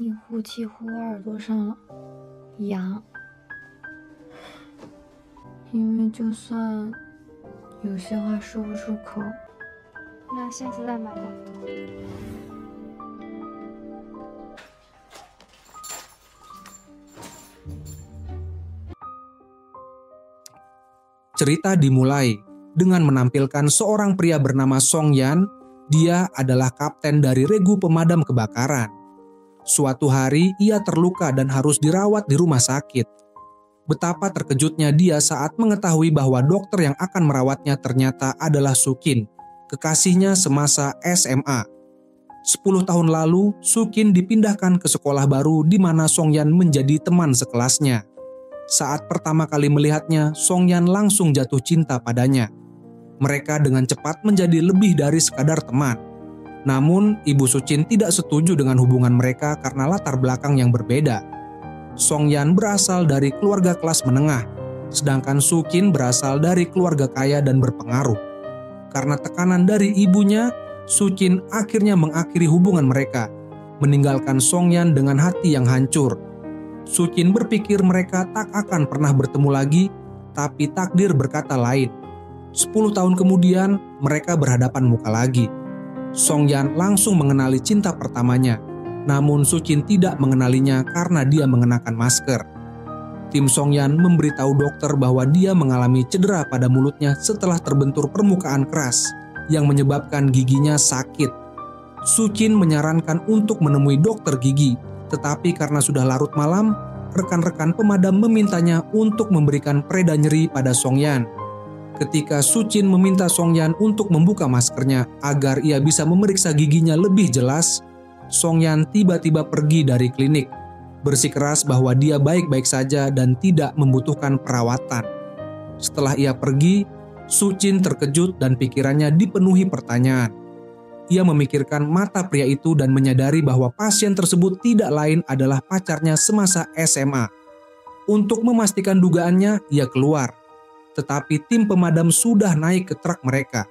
你呼气呼耳朵上了，痒。因为就算有些话说不出口，那下次再买吧。Cerita dimulai dengan menampilkan seorang pria bernama Song Yan. Dia adalah kapten dari regu pemadam kebakaran. Suatu hari ia terluka dan harus dirawat di rumah sakit. Betapa terkejutnya dia saat mengetahui bahwa dokter yang akan merawatnya ternyata adalah Sukin, kekasihnya semasa SMA. 10 tahun lalu, Sukin dipindahkan ke sekolah baru di mana Song Yan menjadi teman sekelasnya. Saat pertama kali melihatnya, Song Yan langsung jatuh cinta padanya. Mereka dengan cepat menjadi lebih dari sekadar teman. Namun, Ibu Sucin tidak setuju dengan hubungan mereka karena latar belakang yang berbeda. Song Yan berasal dari keluarga kelas menengah, sedangkan Sukin berasal dari keluarga kaya dan berpengaruh. Karena tekanan dari ibunya, Sucin akhirnya mengakhiri hubungan mereka, meninggalkan Song Yan dengan hati yang hancur. Sucin berpikir mereka tak akan pernah bertemu lagi, tapi takdir berkata lain. 10 tahun kemudian, mereka berhadapan muka lagi. Song Yan langsung mengenali cinta pertamanya, namun Sucin tidak mengenalinya karena dia mengenakan masker. Tim Song Yan memberitahu dokter bahwa dia mengalami cedera pada mulutnya setelah terbentur permukaan keras yang menyebabkan giginya sakit. Sucin menyarankan untuk menemui dokter gigi, tetapi karena sudah larut malam, rekan-rekan pemadam memintanya untuk memberikan pereda nyeri pada Song Yan. Ketika Sucin meminta Song Yan untuk membuka maskernya agar ia bisa memeriksa giginya lebih jelas, Song Yan tiba-tiba pergi dari klinik, bersikeras bahwa dia baik-baik saja dan tidak membutuhkan perawatan. Setelah ia pergi, Sucin terkejut dan pikirannya dipenuhi pertanyaan. Ia memikirkan mata pria itu dan menyadari bahwa pasien tersebut tidak lain adalah pacarnya semasa SMA. Untuk memastikan dugaannya, ia keluar. Tetapi tim pemadam sudah naik ke truk mereka.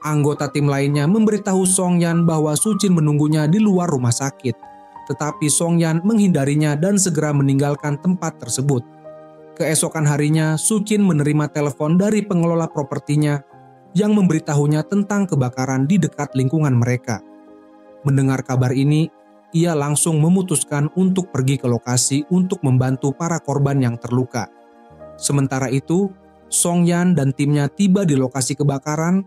Anggota tim lainnya memberitahu Song Yan bahwa Sucin menunggunya di luar rumah sakit. Tetapi Song Yan menghindarinya dan segera meninggalkan tempat tersebut. Keesokan harinya, Sucin menerima telepon dari pengelola propertinya yang memberitahunya tentang kebakaran di dekat lingkungan mereka. Mendengar kabar ini, ia langsung memutuskan untuk pergi ke lokasi untuk membantu para korban yang terluka. Sementara itu, Song Yan dan timnya tiba di lokasi kebakaran,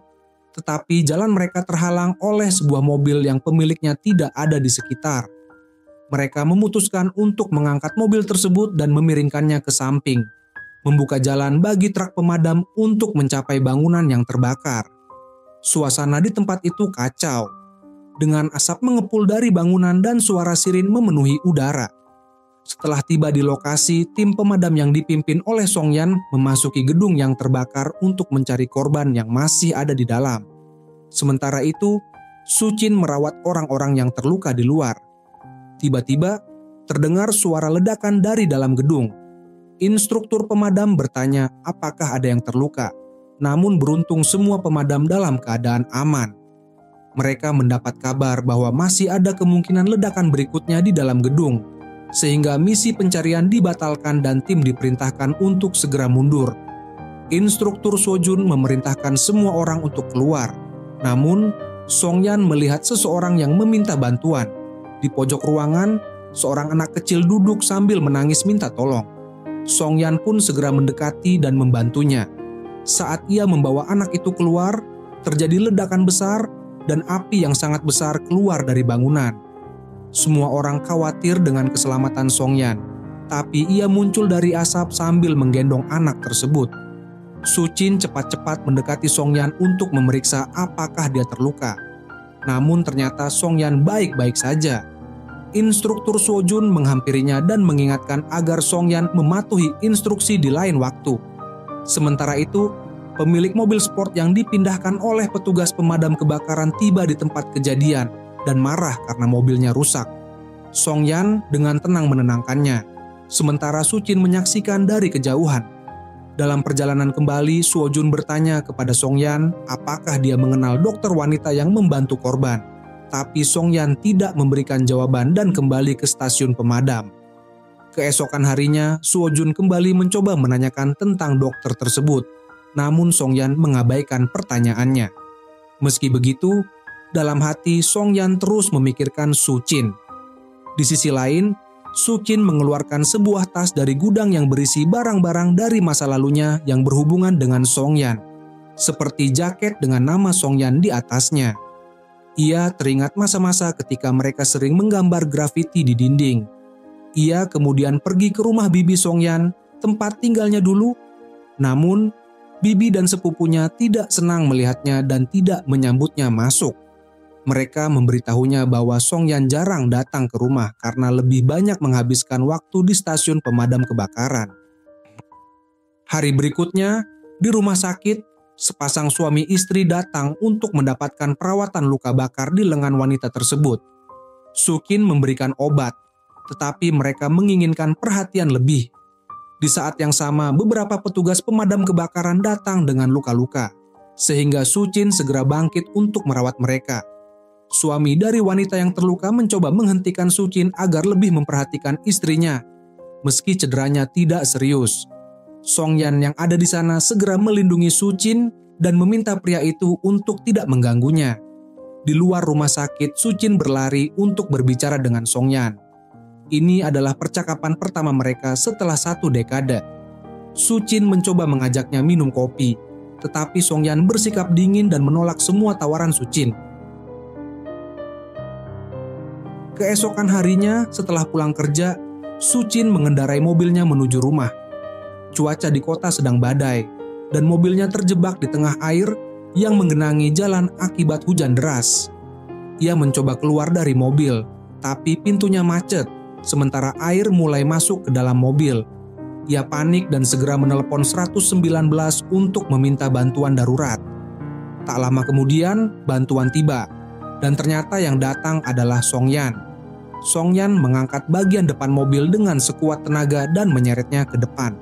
tetapi jalan mereka terhalang oleh sebuah mobil yang pemiliknya tidak ada di sekitar. Mereka memutuskan untuk mengangkat mobil tersebut dan memiringkannya ke samping, membuka jalan bagi truk pemadam untuk mencapai bangunan yang terbakar. Suasana di tempat itu kacau, dengan asap mengepul dari bangunan dan suara sirin memenuhi udara. Setelah tiba di lokasi, tim pemadam yang dipimpin oleh Song Yan memasuki gedung yang terbakar untuk mencari korban yang masih ada di dalam. Sementara itu, Sucin merawat orang-orang yang terluka di luar. Tiba-tiba, terdengar suara ledakan dari dalam gedung. Instruktur pemadam bertanya apakah ada yang terluka, namun beruntung semua pemadam dalam keadaan aman. Mereka mendapat kabar bahwa masih ada kemungkinan ledakan berikutnya di dalam gedung, sehingga misi pencarian dibatalkan dan tim diperintahkan untuk segera mundur. Instruktur Sojun memerintahkan semua orang untuk keluar. Namun, Song Yan melihat seseorang yang meminta bantuan. Di pojok ruangan, seorang anak kecil duduk sambil menangis minta tolong. Song Yan pun segera mendekati dan membantunya. Saat ia membawa anak itu keluar, terjadi ledakan besar dan api yang sangat besar keluar dari bangunan. Semua orang khawatir dengan keselamatan Song Yan, tapi ia muncul dari asap sambil menggendong anak tersebut. Sucin cepat-cepat mendekati Song Yan untuk memeriksa apakah dia terluka. Namun ternyata Song Yan baik-baik saja. Instruktur Sojun menghampirinya dan mengingatkan agar Song Yan mematuhi instruksi di lain waktu. Sementara itu, pemilik mobil sport yang dipindahkan oleh petugas pemadam kebakaran tiba di tempat kejadian dan marah karena mobilnya rusak. Song Yan dengan tenang menenangkannya, sementara Sucin menyaksikan dari kejauhan. Dalam perjalanan kembali, Suojun bertanya kepada Song Yan apakah dia mengenal dokter wanita yang membantu korban. tapi Songyan tidak memberikan jawaban dan kembali ke stasiun pemadam. Keesokan harinya, Suojun kembali mencoba menanyakan tentang dokter tersebut, namun Songyan mengabaikan pertanyaannya. Meski begitu, dalam hati Songyan terus memikirkan Sucin. Di sisi lain, Sucin mengeluarkan sebuah tas dari gudang yang berisi barang-barang dari masa lalunya yang berhubungan dengan Songyan, seperti jaket dengan nama Songyan di atasnya. Ia teringat masa-masa ketika mereka sering menggambar grafiti di dinding. Ia kemudian pergi ke rumah bibi Songyan, tempat tinggalnya dulu. Namun, bibi dan sepupunya tidak senang melihatnya dan tidak menyambutnya masuk. Mereka memberitahunya bahwa Songyan jarang datang ke rumah karena lebih banyak menghabiskan waktu di stasiun pemadam kebakaran. Hari berikutnya, di rumah sakit, sepasang suami istri datang untuk mendapatkan perawatan luka bakar di lengan wanita tersebut. Sukin memberikan obat, tetapi mereka menginginkan perhatian lebih. Di saat yang sama, beberapa petugas pemadam kebakaran datang dengan luka-luka, sehingga Sucin segera bangkit untuk merawat mereka. Suami dari wanita yang terluka mencoba menghentikan Sucin agar lebih memperhatikan istrinya, meski cederanya tidak serius. Songyan yang ada di sana segera melindungi Sucin dan meminta pria itu untuk tidak mengganggunya. Di luar rumah sakit, Sucin berlari untuk berbicara dengan Songyan. Ini adalah percakapan pertama mereka setelah 1 dekade. Sucin mencoba mengajaknya minum kopi, tetapi Songyan bersikap dingin dan menolak semua tawaran Sucin. Keesokan harinya, setelah pulang kerja, Sucin mengendarai mobilnya menuju rumah. Cuaca di kota sedang badai, dan mobilnya terjebak di tengah air yang menggenangi jalan akibat hujan deras. Ia mencoba keluar dari mobil, tapi pintunya macet, sementara air mulai masuk ke dalam mobil. Ia panik dan segera menelepon 119 untuk meminta bantuan darurat. Tak lama kemudian, bantuan tiba, dan ternyata yang datang adalah Songyan. Songyan mengangkat bagian depan mobil dengan sekuat tenaga dan menyeretnya ke depan.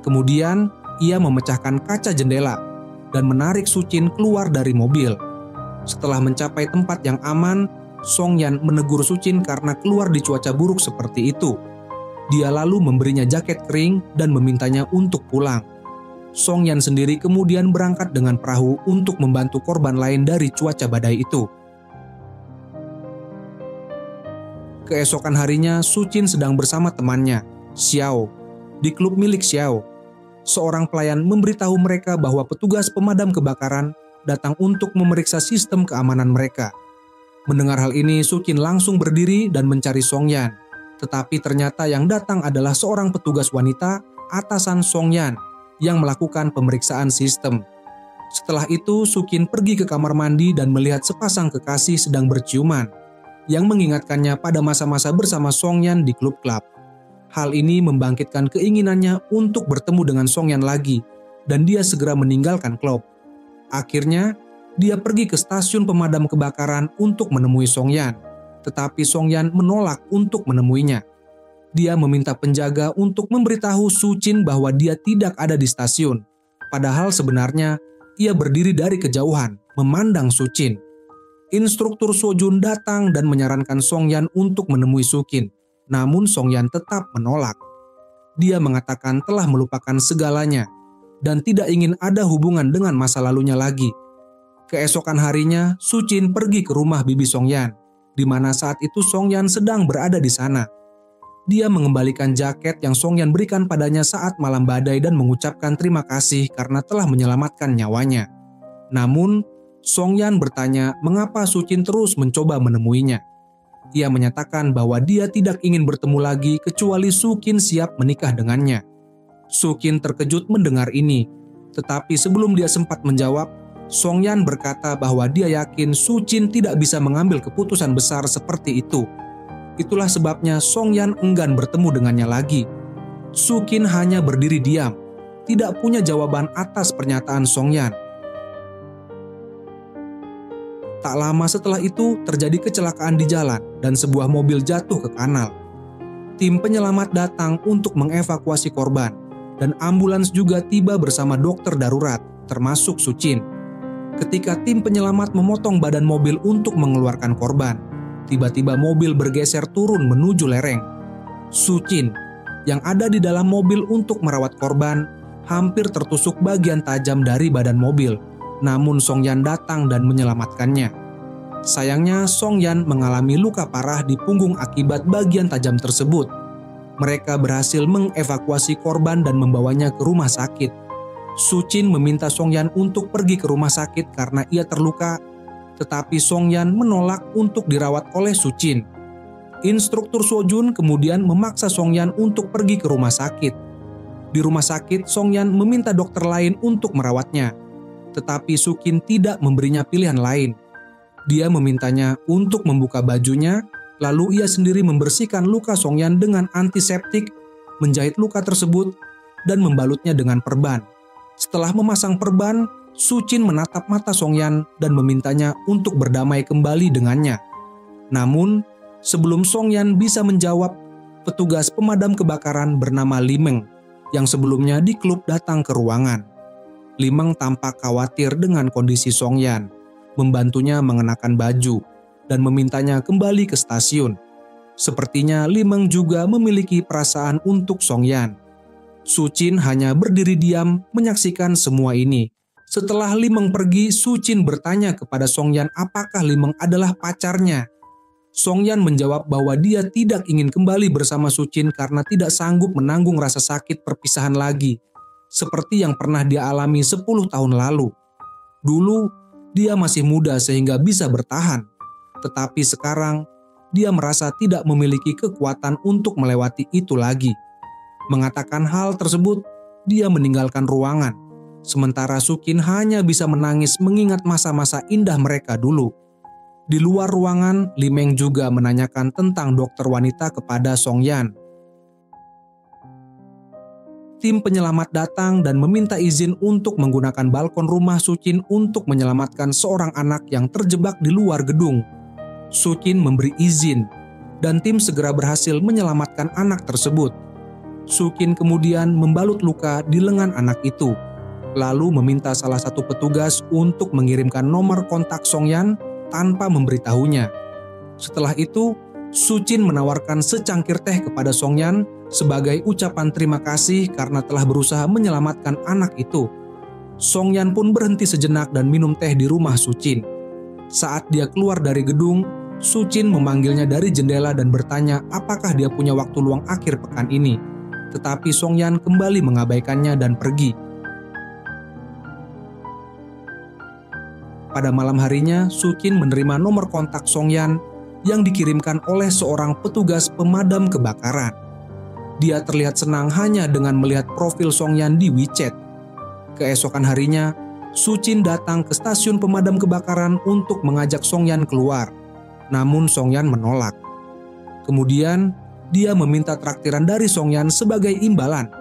Kemudian, ia memecahkan kaca jendela dan menarik Sucin keluar dari mobil. Setelah mencapai tempat yang aman, Songyan menegur Sucin karena keluar di cuaca buruk seperti itu. Dia lalu memberinya jaket kering dan memintanya untuk pulang. Songyan sendiri kemudian berangkat dengan perahu untuk membantu korban lain dari cuaca badai itu. Keesokan harinya, Sucin sedang bersama temannya, Xiao, di klub milik Xiao. Seorang pelayan memberitahu mereka bahwa petugas pemadam kebakaran datang untuk memeriksa sistem keamanan mereka. Mendengar hal ini, Sucin langsung berdiri dan mencari Songyan. Tetapi ternyata yang datang adalah seorang petugas wanita, atasan Songyan, yang melakukan pemeriksaan sistem. Setelah itu, Sucin pergi ke kamar mandi dan melihat sepasang kekasih sedang berciuman, yang mengingatkannya pada masa-masa bersama Songyan di klub-klub. Hal ini membangkitkan keinginannya untuk bertemu dengan Songyan lagi, dan dia segera meninggalkan klub. Akhirnya, dia pergi ke stasiun pemadam kebakaran untuk menemui Songyan, tetapi Songyan menolak untuk menemuinya. Dia meminta penjaga untuk memberitahu Sucin bahwa dia tidak ada di stasiun, padahal sebenarnya ia berdiri dari kejauhan, memandang Sucin. Instruktur Sojun datang dan menyarankan Songyan untuk menemui Sucin, namun Songyan tetap menolak. Dia mengatakan telah melupakan segalanya dan tidak ingin ada hubungan dengan masa lalunya lagi. Keesokan harinya, Sucin pergi ke rumah bibi Songyan, di mana saat itu Songyan sedang berada di sana. Dia mengembalikan jaket yang Songyan berikan padanya saat malam badai dan mengucapkan terima kasih karena telah menyelamatkan nyawanya. Namun, Songyan bertanya mengapa Sucin terus mencoba menemuinya. Ia menyatakan bahwa dia tidak ingin bertemu lagi kecuali Sucin siap menikah dengannya. Sucin terkejut mendengar ini, tetapi sebelum dia sempat menjawab, Songyan berkata bahwa dia yakin Sucin tidak bisa mengambil keputusan besar seperti itu. Itulah sebabnya Songyan enggan bertemu dengannya lagi. Sucin hanya berdiri diam, tidak punya jawaban atas pernyataan Songyan. Tak lama setelah itu terjadi kecelakaan di jalan dan sebuah mobil jatuh ke kanal. Tim penyelamat datang untuk mengevakuasi korban dan ambulans juga tiba bersama dokter darurat termasuk Sucin. Ketika tim penyelamat memotong badan mobil untuk mengeluarkan korban, tiba-tiba mobil bergeser turun menuju lereng. Sucin yang ada di dalam mobil untuk merawat korban hampir tertusuk bagian tajam dari badan mobil, namun Songyan datang dan menyelamatkannya. Sayangnya Songyan mengalami luka parah di punggung akibat bagian tajam tersebut. Mereka berhasil mengevakuasi korban dan membawanya ke rumah sakit. Sucin meminta Songyan untuk pergi ke rumah sakit karena ia terluka, tetapi Songyan menolak untuk dirawat oleh Sucin. Instruktur Sojun kemudian memaksa Songyan untuk pergi ke rumah sakit. Di rumah sakit, Songyan meminta dokter lain untuk merawatnya, tetapi Sucin tidak memberinya pilihan lain. Dia memintanya untuk membuka bajunya, lalu ia sendiri membersihkan luka Songyan dengan antiseptik, menjahit luka tersebut, dan membalutnya dengan perban. Setelah memasang perban, Sucin menatap mata Songyan dan memintanya untuk berdamai kembali dengannya. Namun, sebelum Songyan bisa menjawab, petugas pemadam kebakaran bernama Limeng yang sebelumnya di klub datang ke ruangan. Limeng tampak khawatir dengan kondisi Songyan, membantunya mengenakan baju, dan memintanya kembali ke stasiun. Sepertinya Limeng juga memiliki perasaan untuk Songyan. Sucin hanya berdiri diam menyaksikan semua ini. Setelah Limeng pergi, Sucin bertanya kepada Songyan apakah Limeng adalah pacarnya. Songyan menjawab bahwa dia tidak ingin kembali bersama Sucin karena tidak sanggup menanggung rasa sakit perpisahan lagi, seperti yang pernah dia alami 10 tahun lalu. Dulu, dia masih muda sehingga bisa bertahan, tetapi sekarang dia merasa tidak memiliki kekuatan untuk melewati itu lagi. Mengatakan hal tersebut, dia meninggalkan ruangan, sementara Sucin hanya bisa menangis mengingat masa-masa indah mereka dulu. Di luar ruangan, Limeng juga menanyakan tentang dokter wanita kepada Songyan. Tim penyelamat datang dan meminta izin untuk menggunakan balkon rumah Sucin untuk menyelamatkan seorang anak yang terjebak di luar gedung. Sucin memberi izin, dan tim segera berhasil menyelamatkan anak tersebut. Sucin kemudian membalut luka di lengan anak itu, lalu meminta salah satu petugas untuk mengirimkan nomor kontak Songyan tanpa memberitahunya. Setelah itu, Sucin menawarkan secangkir teh kepada Songyan sebagai ucapan terima kasih karena telah berusaha menyelamatkan anak itu. Songyan pun berhenti sejenak dan minum teh di rumah Sucin. Saat dia keluar dari gedung, Sucin memanggilnya dari jendela dan bertanya apakah dia punya waktu luang akhir pekan ini. Tetapi Songyan kembali mengabaikannya dan pergi. Pada malam harinya, Sucin menerima nomor kontak Songyan yang dikirimkan oleh seorang petugas pemadam kebakaran. Dia terlihat senang hanya dengan melihat profil Songyan di WeChat. Keesokan harinya, Sucin datang ke stasiun pemadam kebakaran untuk mengajak Songyan keluar. Namun Songyan menolak. Kemudian, dia meminta traktiran dari Songyan sebagai imbalan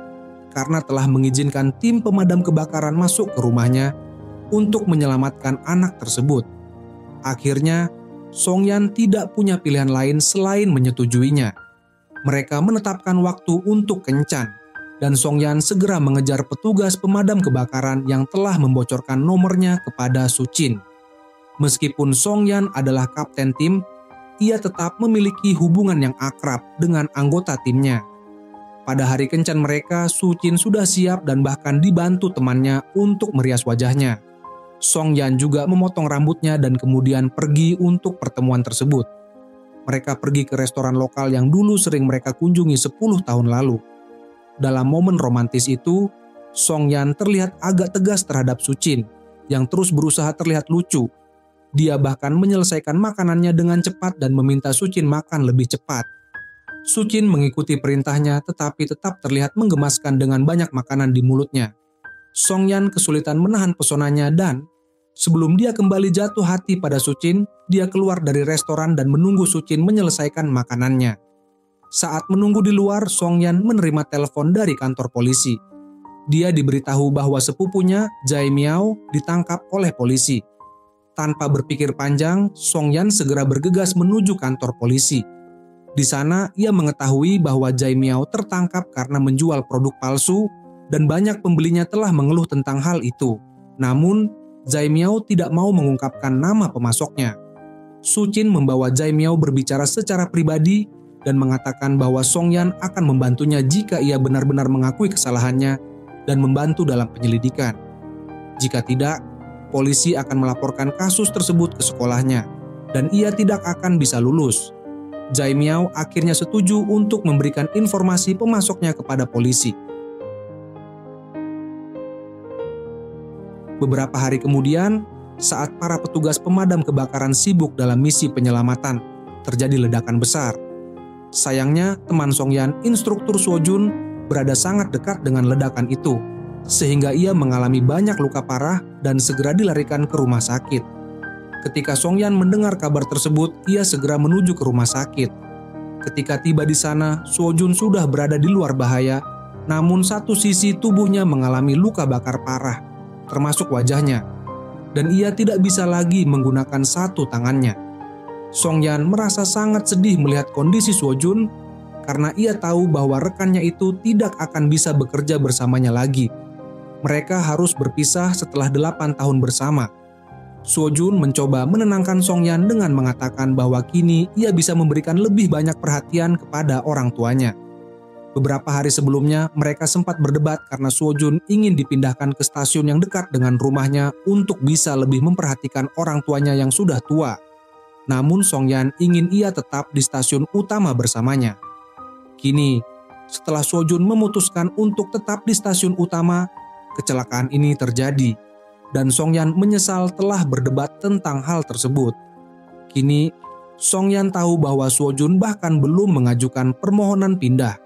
karena telah mengizinkan tim pemadam kebakaran masuk ke rumahnya untuk menyelamatkan anak tersebut. Akhirnya, Songyan tidak punya pilihan lain selain menyetujuinya. Mereka menetapkan waktu untuk kencan, dan Songyan segera mengejar petugas pemadam kebakaran yang telah membocorkan nomornya kepada Sucin. Meskipun Songyan adalah kapten tim, ia tetap memiliki hubungan yang akrab dengan anggota timnya. Pada hari kencan mereka, Sucin sudah siap dan bahkan dibantu temannya untuk merias wajahnya. Songyan juga memotong rambutnya dan kemudian pergi untuk pertemuan tersebut. Mereka pergi ke restoran lokal yang dulu sering mereka kunjungi 10 tahun lalu. Dalam momen romantis itu, Songyan terlihat agak tegas terhadap Sucin yang terus berusaha terlihat lucu. Dia bahkan menyelesaikan makanannya dengan cepat dan meminta Sucin makan lebih cepat. Sucin mengikuti perintahnya tetapi tetap terlihat menggemaskan dengan banyak makanan di mulutnya. Songyan kesulitan menahan pesonanya dan sebelum dia kembali jatuh hati pada Sucin, dia keluar dari restoran dan menunggu Sucin menyelesaikan makanannya. Saat menunggu di luar, Songyan menerima telepon dari kantor polisi. Dia diberitahu bahwa sepupunya, Jai Miao, ditangkap oleh polisi. Tanpa berpikir panjang, Songyan segera bergegas menuju kantor polisi. Di sana, ia mengetahui bahwa Jai Miao tertangkap karena menjual produk palsu dan banyak pembelinya telah mengeluh tentang hal itu. Namun, Zhai Miao tidak mau mengungkapkan nama pemasoknya. Su Qin membawa Zhai Miao berbicara secara pribadi dan mengatakan bahwa Song Yan akan membantunya jika ia benar-benar mengakui kesalahannya dan membantu dalam penyelidikan. Jika tidak, polisi akan melaporkan kasus tersebut ke sekolahnya dan ia tidak akan bisa lulus. Zhai Miao akhirnya setuju untuk memberikan informasi pemasoknya kepada polisi. Beberapa hari kemudian, saat para petugas pemadam kebakaran sibuk dalam misi penyelamatan, terjadi ledakan besar. Sayangnya, teman Song Yan, instruktur Suo Jun, berada sangat dekat dengan ledakan itu, sehingga ia mengalami banyak luka parah dan segera dilarikan ke rumah sakit. Ketika Song Yan mendengar kabar tersebut, ia segera menuju ke rumah sakit. Ketika tiba di sana, Suo Jun sudah berada di luar bahaya, namun satu sisi tubuhnya mengalami luka bakar parah, termasuk wajahnya, dan ia tidak bisa lagi menggunakan satu tangannya. Song Yan merasa sangat sedih melihat kondisi Suo Jun karena ia tahu bahwa rekannya itu tidak akan bisa bekerja bersamanya lagi. Mereka harus berpisah setelah 8 tahun bersama. Suo Jun mencoba menenangkan Song Yan dengan mengatakan bahwa kini ia bisa memberikan lebih banyak perhatian kepada orang tuanya. Beberapa hari sebelumnya, mereka sempat berdebat karena Suo Jun ingin dipindahkan ke stasiun yang dekat dengan rumahnya untuk bisa lebih memperhatikan orang tuanya yang sudah tua. Namun Song Yan ingin ia tetap di stasiun utama bersamanya. Kini, setelah Suo Jun memutuskan untuk tetap di stasiun utama, kecelakaan ini terjadi. Dan Song Yan menyesal telah berdebat tentang hal tersebut. Kini, Song Yan tahu bahwa Suo Jun bahkan belum mengajukan permohonan pindah.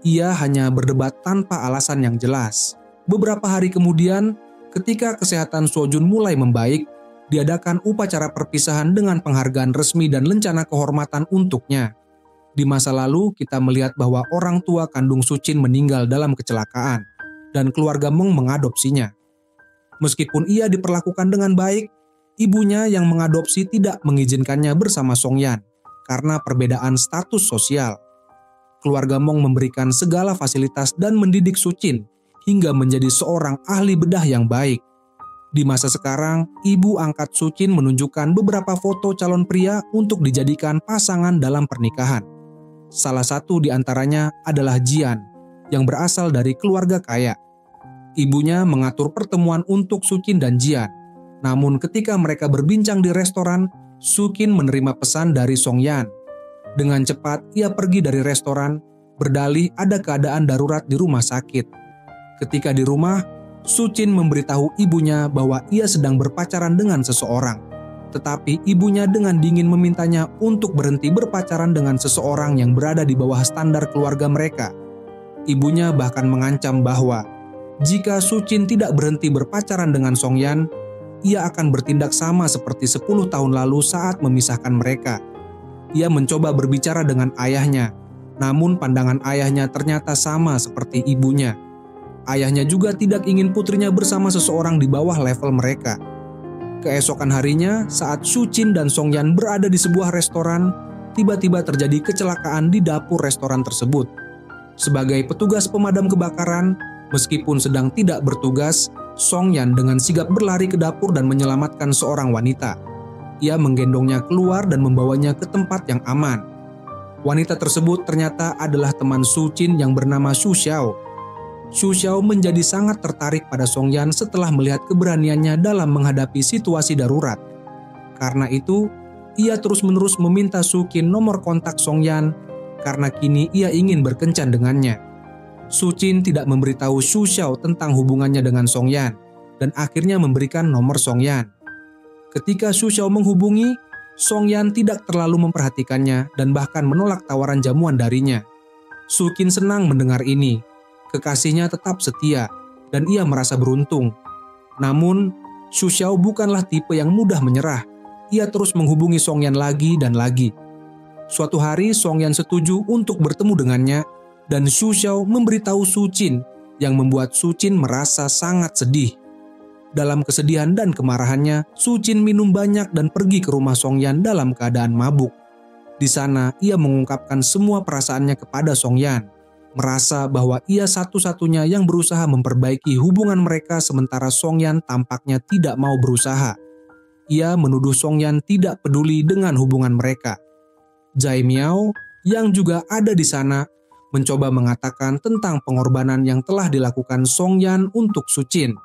Ia hanya berdebat tanpa alasan yang jelas. Beberapa hari kemudian, ketika kesehatan Suo Jun mulai membaik, diadakan upacara perpisahan dengan penghargaan resmi dan lencana kehormatan untuknya. Di masa lalu, kita melihat bahwa orang tua kandung Su Qin meninggal dalam kecelakaan, dan keluarga Meng mengadopsinya. Meskipun ia diperlakukan dengan baik, ibunya yang mengadopsi tidak mengizinkannya bersama Song Yan karena perbedaan status sosial. Keluarga Meng memberikan segala fasilitas dan mendidik Su Qin hingga menjadi seorang ahli bedah yang baik. Di masa sekarang, ibu angkat Su Qin menunjukkan beberapa foto calon pria untuk dijadikan pasangan dalam pernikahan. Salah satu di antaranya adalah Jian, yang berasal dari keluarga kaya. Ibunya mengatur pertemuan untuk Su Qin dan Jian. Namun ketika mereka berbincang di restoran, Su Qin menerima pesan dari Song Yan. Dengan cepat ia pergi dari restoran, berdalih ada keadaan darurat di rumah sakit. Ketika di rumah, Su Qin memberitahu ibunya bahwa ia sedang berpacaran dengan seseorang. Tetapi ibunya dengan dingin memintanya untuk berhenti berpacaran dengan seseorang yang berada di bawah standar keluarga mereka. Ibunya bahkan mengancam bahwa jika Su Qin tidak berhenti berpacaran dengan Song Yan, ia akan bertindak sama seperti 10 tahun lalu saat memisahkan mereka. Ia mencoba berbicara dengan ayahnya, namun pandangan ayahnya ternyata sama seperti ibunya. Ayahnya juga tidak ingin putrinya bersama seseorang di bawah level mereka. Keesokan harinya, saat Su Qin dan Song Yan berada di sebuah restoran, tiba-tiba terjadi kecelakaan di dapur restoran tersebut. Sebagai petugas pemadam kebakaran, meskipun sedang tidak bertugas, Song Yan dengan sigap berlari ke dapur dan menyelamatkan seorang wanita. Ia menggendongnya keluar dan membawanya ke tempat yang aman. Wanita tersebut ternyata adalah teman Su Qin yang bernama Su Xiao. Su Xiao menjadi sangat tertarik pada Song Yan setelah melihat keberaniannya dalam menghadapi situasi darurat. Karena itu, ia terus-menerus meminta Su Qin nomor kontak Song Yan karena kini ia ingin berkencan dengannya. Su Qin tidak memberitahu Su Xiao tentang hubungannya dengan Song Yan dan akhirnya memberikan nomor Song Yan. Ketika Su Xiao menghubungi, Song Yan tidak terlalu memperhatikannya dan bahkan menolak tawaran jamuan darinya. Su Qin senang mendengar ini. Kekasihnya tetap setia dan ia merasa beruntung. Namun, Su Xiao bukanlah tipe yang mudah menyerah. Ia terus menghubungi Song Yan lagi dan lagi. Suatu hari Song Yan setuju untuk bertemu dengannya dan Su Xiao memberitahu Su Qin yang membuat Su Qin merasa sangat sedih. Dalam kesedihan dan kemarahannya, Su Qin minum banyak dan pergi ke rumah Song Yan dalam keadaan mabuk. Di sana ia mengungkapkan semua perasaannya kepada Song Yan. merasa bahwa ia satu-satunya yang berusaha memperbaiki hubungan mereka sementara Songyan tampaknya tidak mau berusaha. Ia menuduh Songyan tidak peduli dengan hubungan mereka. Jai Miao yang juga ada di sana mencoba mengatakan tentang pengorbanan yang telah dilakukan Songyan untuk Sucin.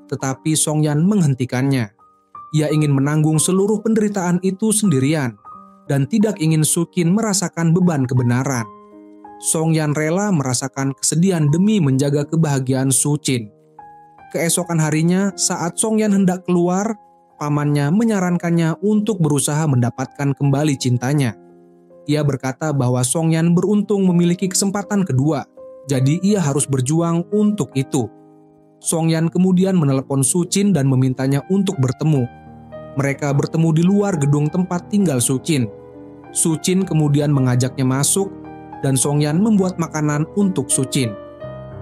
Tetapi Songyan menghentikannya. Ia ingin menanggung seluruh penderitaan itu sendirian dan tidak ingin Sucin merasakan beban kebenaran. Songyan rela merasakan kesedihan demi menjaga kebahagiaan Sucin. Keesokan harinya saat Songyan hendak keluar, pamannya menyarankannya untuk berusaha mendapatkan kembali cintanya. Ia berkata bahwa Songyan beruntung memiliki kesempatan kedua, jadi ia harus berjuang untuk itu. Songyan kemudian menelepon Sucin dan memintanya untuk bertemu. Mereka bertemu di luar gedung tempat tinggal Sucin. Sucin kemudian mengajaknya masuk dan Songyan membuat makanan untuk Sucin.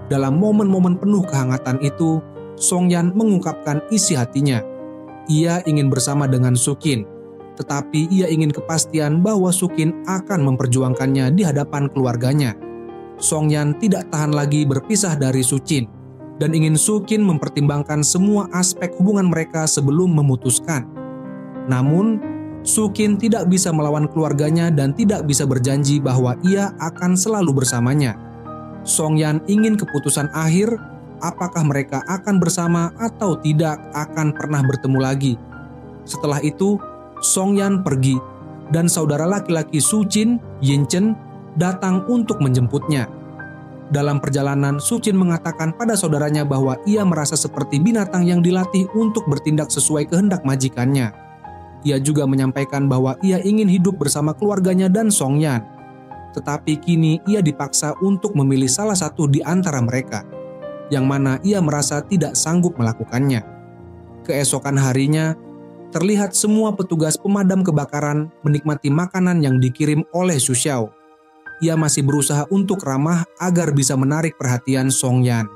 Dalam momen-momen penuh kehangatan itu, Songyan mengungkapkan isi hatinya. Ia ingin bersama dengan Sucin, tetapi ia ingin kepastian bahwa Sucin akan memperjuangkannya di hadapan keluarganya. Songyan tidak tahan lagi berpisah dari Sucin dan ingin Sucin mempertimbangkan semua aspek hubungan mereka sebelum memutuskan. Namun, Sucin tidak bisa melawan keluarganya dan tidak bisa berjanji bahwa ia akan selalu bersamanya. Songyan ingin keputusan akhir, apakah mereka akan bersama atau tidak akan pernah bertemu lagi. Setelah itu, Songyan pergi dan saudara laki-laki Sucin, Yinchen, datang untuk menjemputnya. Dalam perjalanan, Sucin mengatakan pada saudaranya bahwa ia merasa seperti binatang yang dilatih untuk bertindak sesuai kehendak majikannya. Ia juga menyampaikan bahwa ia ingin hidup bersama keluarganya dan Songyan. Tetapi kini ia dipaksa untuk memilih salah satu di antara mereka, yang mana ia merasa tidak sanggup melakukannya. Keesokan harinya, terlihat semua petugas pemadam kebakaran menikmati makanan yang dikirim oleh Xu Xiao. Ia masih berusaha untuk ramah agar bisa menarik perhatian Songyan.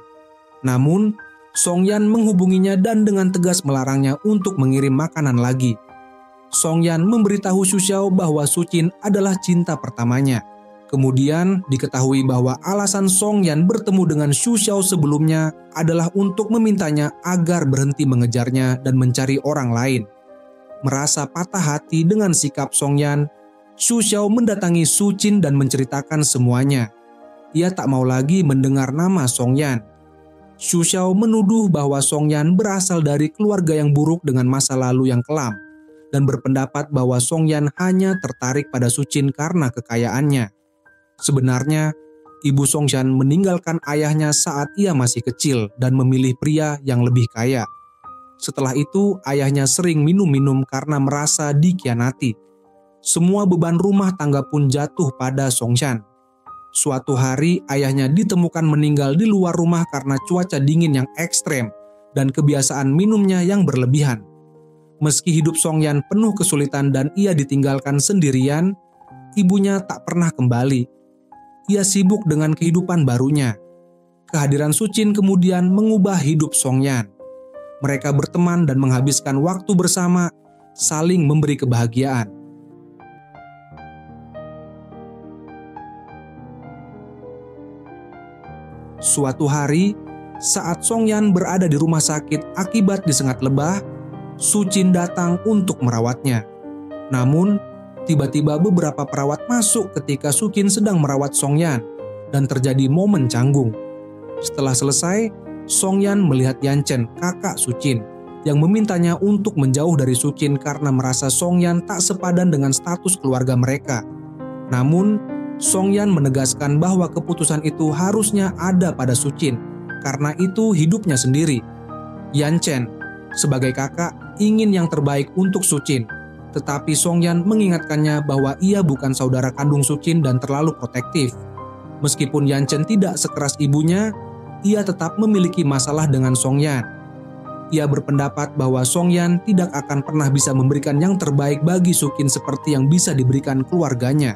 Namun, Songyan menghubunginya dan dengan tegas melarangnya untuk mengirim makanan lagi. Songyan memberitahu Xu Xiao bahwa Sucin adalah cinta pertamanya. Kemudian diketahui bahwa alasan Songyan bertemu dengan Xu Xiao sebelumnya adalah untuk memintanya agar berhenti mengejarnya dan mencari orang lain. Merasa patah hati dengan sikap Songyan, Xu Xiao mendatangi Sucin dan menceritakan semuanya. Ia tak mau lagi mendengar nama Songyan. Xu Xiao menuduh bahwa Songyan berasal dari keluarga yang buruk dengan masa lalu yang kelam dan berpendapat bahwa Songyan hanya tertarik pada Sucin karena kekayaannya. Sebenarnya, ibu Songyan meninggalkan ayahnya saat ia masih kecil dan memilih pria yang lebih kaya. Setelah itu, ayahnya sering minum-minum karena merasa dikhianati. Semua beban rumah tangga pun jatuh pada Songyan. Suatu hari, ayahnya ditemukan meninggal di luar rumah karena cuaca dingin yang ekstrem dan kebiasaan minumnya yang berlebihan. Meski hidup Songyan penuh kesulitan dan ia ditinggalkan sendirian, ibunya tak pernah kembali. Ia sibuk dengan kehidupan barunya. Kehadiran Sucin kemudian mengubah hidup Songyan. Mereka berteman dan menghabiskan waktu bersama, saling memberi kebahagiaan. Suatu hari, saat Songyan berada di rumah sakit akibat disengat lebah, Sucin datang untuk merawatnya. Namun, tiba-tiba beberapa perawat masuk ketika Sucin sedang merawat Songyan dan terjadi momen canggung. Setelah selesai, Songyan melihat Yanchen, kakak Sucin, yang memintanya untuk menjauh dari Sucin karena merasa Songyan tak sepadan dengan status keluarga mereka. Namun, Songyan menegaskan bahwa keputusan itu harusnya ada pada Sucin, karena itu hidupnya sendiri. Yanchen, sebagai kakak, ingin yang terbaik untuk Sucin, tetapi Songyan mengingatkannya bahwa ia bukan saudara kandung Sucin dan terlalu protektif. Meskipun Yanchen tidak sekeras ibunya, ia tetap memiliki masalah dengan Songyan. Ia berpendapat bahwa Songyan tidak akan pernah bisa memberikan yang terbaik bagi Sucin seperti yang bisa diberikan keluarganya.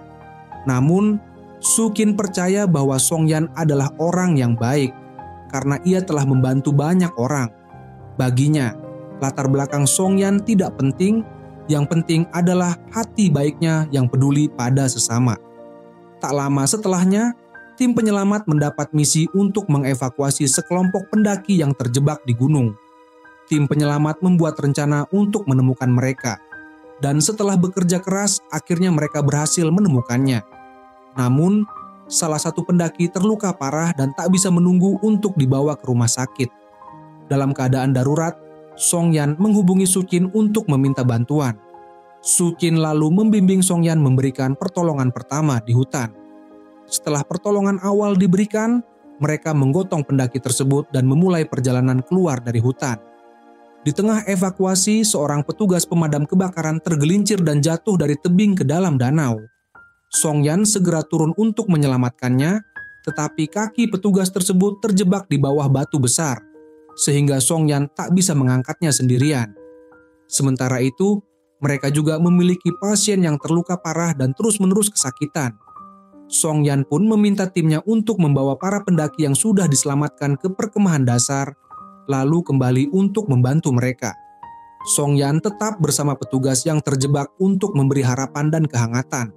Namun, Sucin percaya bahwa Songyan adalah orang yang baik karena ia telah membantu banyak orang. Baginya, latar belakang Songyan tidak penting, yang penting adalah hati baiknya yang peduli pada sesama. Tak lama setelahnya, tim penyelamat mendapat misi untuk mengevakuasi sekelompok pendaki yang terjebak di gunung. Tim penyelamat membuat rencana untuk menemukan mereka. Dan setelah bekerja keras, akhirnya mereka berhasil menemukannya. Namun, salah satu pendaki terluka parah dan tak bisa menunggu untuk dibawa ke rumah sakit. Dalam keadaan darurat, Song Yan menghubungi Su Qin untuk meminta bantuan. Su Qin lalu membimbing Song Yan memberikan pertolongan pertama di hutan. Setelah pertolongan awal diberikan, mereka menggotong pendaki tersebut dan memulai perjalanan keluar dari hutan. Di tengah evakuasi, seorang petugas pemadam kebakaran tergelincir dan jatuh dari tebing ke dalam danau. Song Yan segera turun untuk menyelamatkannya, tetapi kaki petugas tersebut terjebak di bawah batu besar, sehingga Song Yan tak bisa mengangkatnya sendirian. Sementara itu, mereka juga memiliki pasien yang terluka parah dan terus-menerus kesakitan. Song Yan pun meminta timnya untuk membawa para pendaki yang sudah diselamatkan ke perkemahan dasar, lalu kembali untuk membantu mereka. Song Yan tetap bersama petugas yang terjebak untuk memberi harapan dan kehangatan.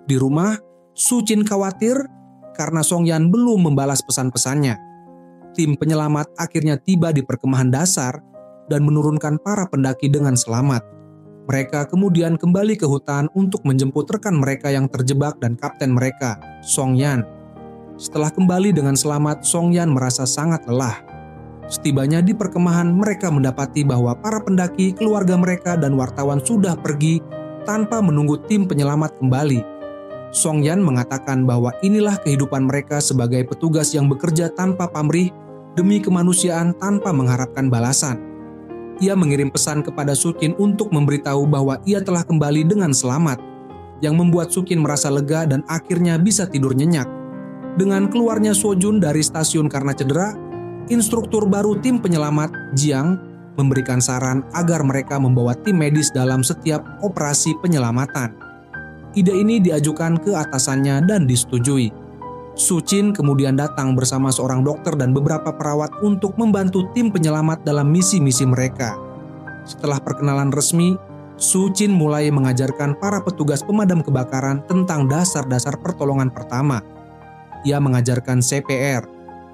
Di rumah, Su Qin khawatir karena Song Yan belum membalas pesan-pesannya. Tim penyelamat akhirnya tiba di perkemahan dasar dan menurunkan para pendaki dengan selamat. Mereka kemudian kembali ke hutan untuk menjemput rekan mereka yang terjebak dan kapten mereka, Song Yan. Setelah kembali dengan selamat, Song Yan merasa sangat lelah. Setibanya di perkemahan, mereka mendapati bahwa para pendaki, keluarga mereka, dan wartawan sudah pergi tanpa menunggu tim penyelamat kembali. Song Yan mengatakan bahwa inilah kehidupan mereka sebagai petugas yang bekerja tanpa pamrih demi kemanusiaan tanpa mengharapkan balasan. Ia mengirim pesan kepada Su Qin untuk memberitahu bahwa ia telah kembali dengan selamat, yang membuat Su Qin merasa lega dan akhirnya bisa tidur nyenyak. Dengan keluarnya So Jun dari stasiun karena cedera, instruktur baru tim penyelamat, Jiang, memberikan saran agar mereka membawa tim medis dalam setiap operasi penyelamatan. Ide ini diajukan ke atasannya dan disetujui. Su Qin kemudian datang bersama seorang dokter dan beberapa perawat untuk membantu tim penyelamat dalam misi-misi mereka. Setelah perkenalan resmi, Su Qin mulai mengajarkan para petugas pemadam kebakaran tentang dasar-dasar pertolongan pertama. Ia mengajarkan CPR,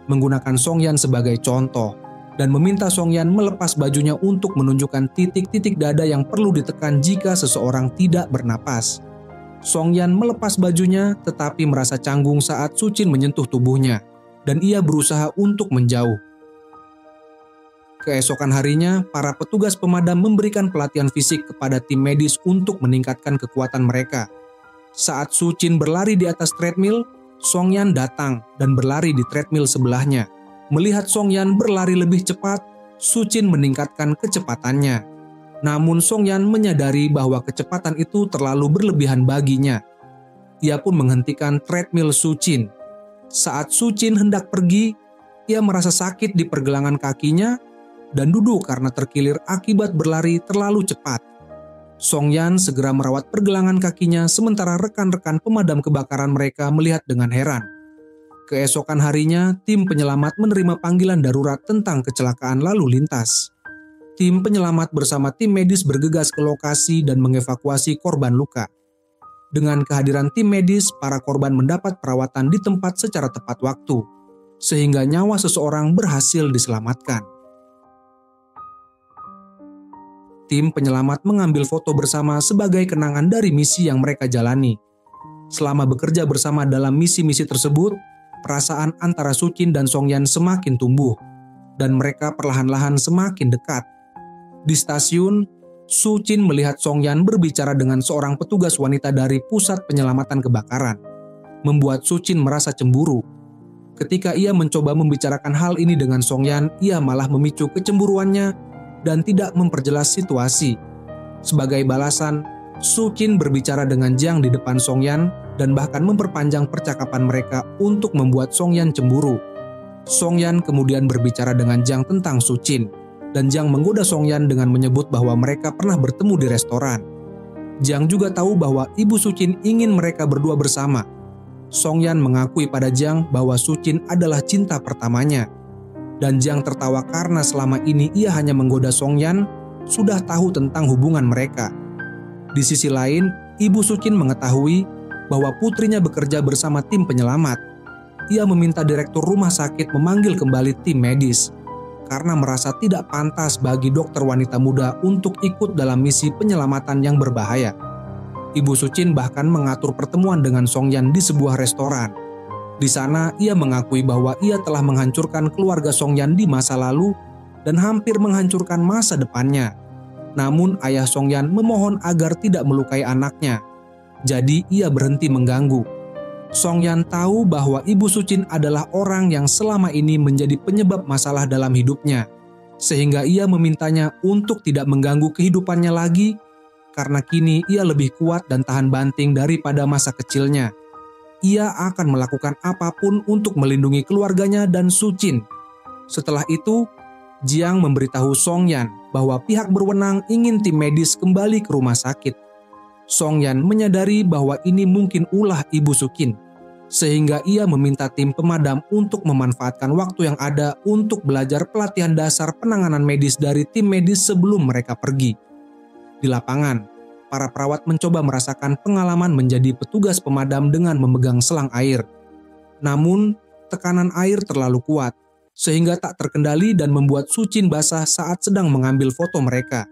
menggunakan Song Yan sebagai contoh, dan meminta Song Yan melepas bajunya untuk menunjukkan titik-titik dada yang perlu ditekan jika seseorang tidak bernapas. Song Yan melepas bajunya tetapi merasa canggung saat Su Qin menyentuh tubuhnya, dan ia berusaha untuk menjauh. Keesokan harinya, para petugas pemadam memberikan pelatihan fisik kepada tim medis untuk meningkatkan kekuatan mereka. Saat Su Qin berlari di atas treadmill, Song Yan datang dan berlari di treadmill sebelahnya. Melihat Song Yan berlari lebih cepat, Su Qin meningkatkan kecepatannya. Namun Song Yan menyadari bahwa kecepatan itu terlalu berlebihan baginya. Ia pun menghentikan treadmill Su Qin. Saat Su Qin hendak pergi, ia merasa sakit di pergelangan kakinya dan duduk karena terkilir akibat berlari terlalu cepat. Song Yan segera merawat pergelangan kakinya sementara rekan-rekan pemadam kebakaran mereka melihat dengan heran. Keesokan harinya, tim penyelamat menerima panggilan darurat tentang kecelakaan lalu lintas. Tim penyelamat bersama tim medis bergegas ke lokasi dan mengevakuasi korban luka. Dengan kehadiran tim medis, para korban mendapat perawatan di tempat secara tepat waktu, sehingga nyawa seseorang berhasil diselamatkan. Tim penyelamat mengambil foto bersama sebagai kenangan dari misi yang mereka jalani. Selama bekerja bersama dalam misi-misi tersebut, perasaan antara Su Qin dan Song Yan semakin tumbuh, dan mereka perlahan-lahan semakin dekat. Di stasiun, Su Qin melihat Song Yan berbicara dengan seorang petugas wanita dari pusat penyelamatan kebakaran, membuat Su Qin merasa cemburu. Ketika ia mencoba membicarakan hal ini dengan Song Yan, ia malah memicu kecemburuannya dan tidak memperjelas situasi. Sebagai balasan, Su Qin berbicara dengan Jiang di depan Song Yan dan bahkan memperpanjang percakapan mereka untuk membuat Song Yan cemburu. Song Yan kemudian berbicara dengan Jiang tentang Su Qin, dan Jiang menggoda Song Yan dengan menyebut bahwa mereka pernah bertemu di restoran. Jiang juga tahu bahwa ibu Su Qin ingin mereka berdua bersama. Song Yan mengakui pada Jiang bahwa Su Qin adalah cinta pertamanya. Dan Jiang tertawa karena selama ini ia hanya menggoda Song Yan, sudah tahu tentang hubungan mereka. Di sisi lain, ibu Su Qin mengetahui bahwa putrinya bekerja bersama tim penyelamat. Ia meminta direktur rumah sakit memanggil kembali tim medis karena merasa tidak pantas bagi dokter wanita muda untuk ikut dalam misi penyelamatan yang berbahaya. Ibu Sucin bahkan mengatur pertemuan dengan Songyan di sebuah restoran. Di sana ia mengakui bahwa ia telah menghancurkan keluarga Songyan di masa lalu dan hampir menghancurkan masa depannya. Namun ayah Songyan memohon agar tidak melukai anaknya. Jadi ia berhenti mengganggu. Songyan tahu bahwa Ibu Sucin adalah orang yang selama ini menjadi penyebab masalah dalam hidupnya. Sehingga ia memintanya untuk tidak mengganggu kehidupannya lagi karena kini ia lebih kuat dan tahan banting daripada masa kecilnya. Ia akan melakukan apapun untuk melindungi keluarganya dan Sucin. Setelah itu, Jiang memberitahu Songyan bahwa pihak berwenang ingin tim medis kembali ke rumah sakit. Songyan menyadari bahwa ini mungkin ulah Ibu Sucin, sehingga ia meminta tim pemadam untuk memanfaatkan waktu yang ada untuk belajar pelatihan dasar penanganan medis dari tim medis sebelum mereka pergi. Di lapangan, para perawat mencoba merasakan pengalaman menjadi petugas pemadam dengan memegang selang air. Namun, tekanan air terlalu kuat, sehingga tak terkendali dan membuat Sucin basah saat sedang mengambil foto mereka.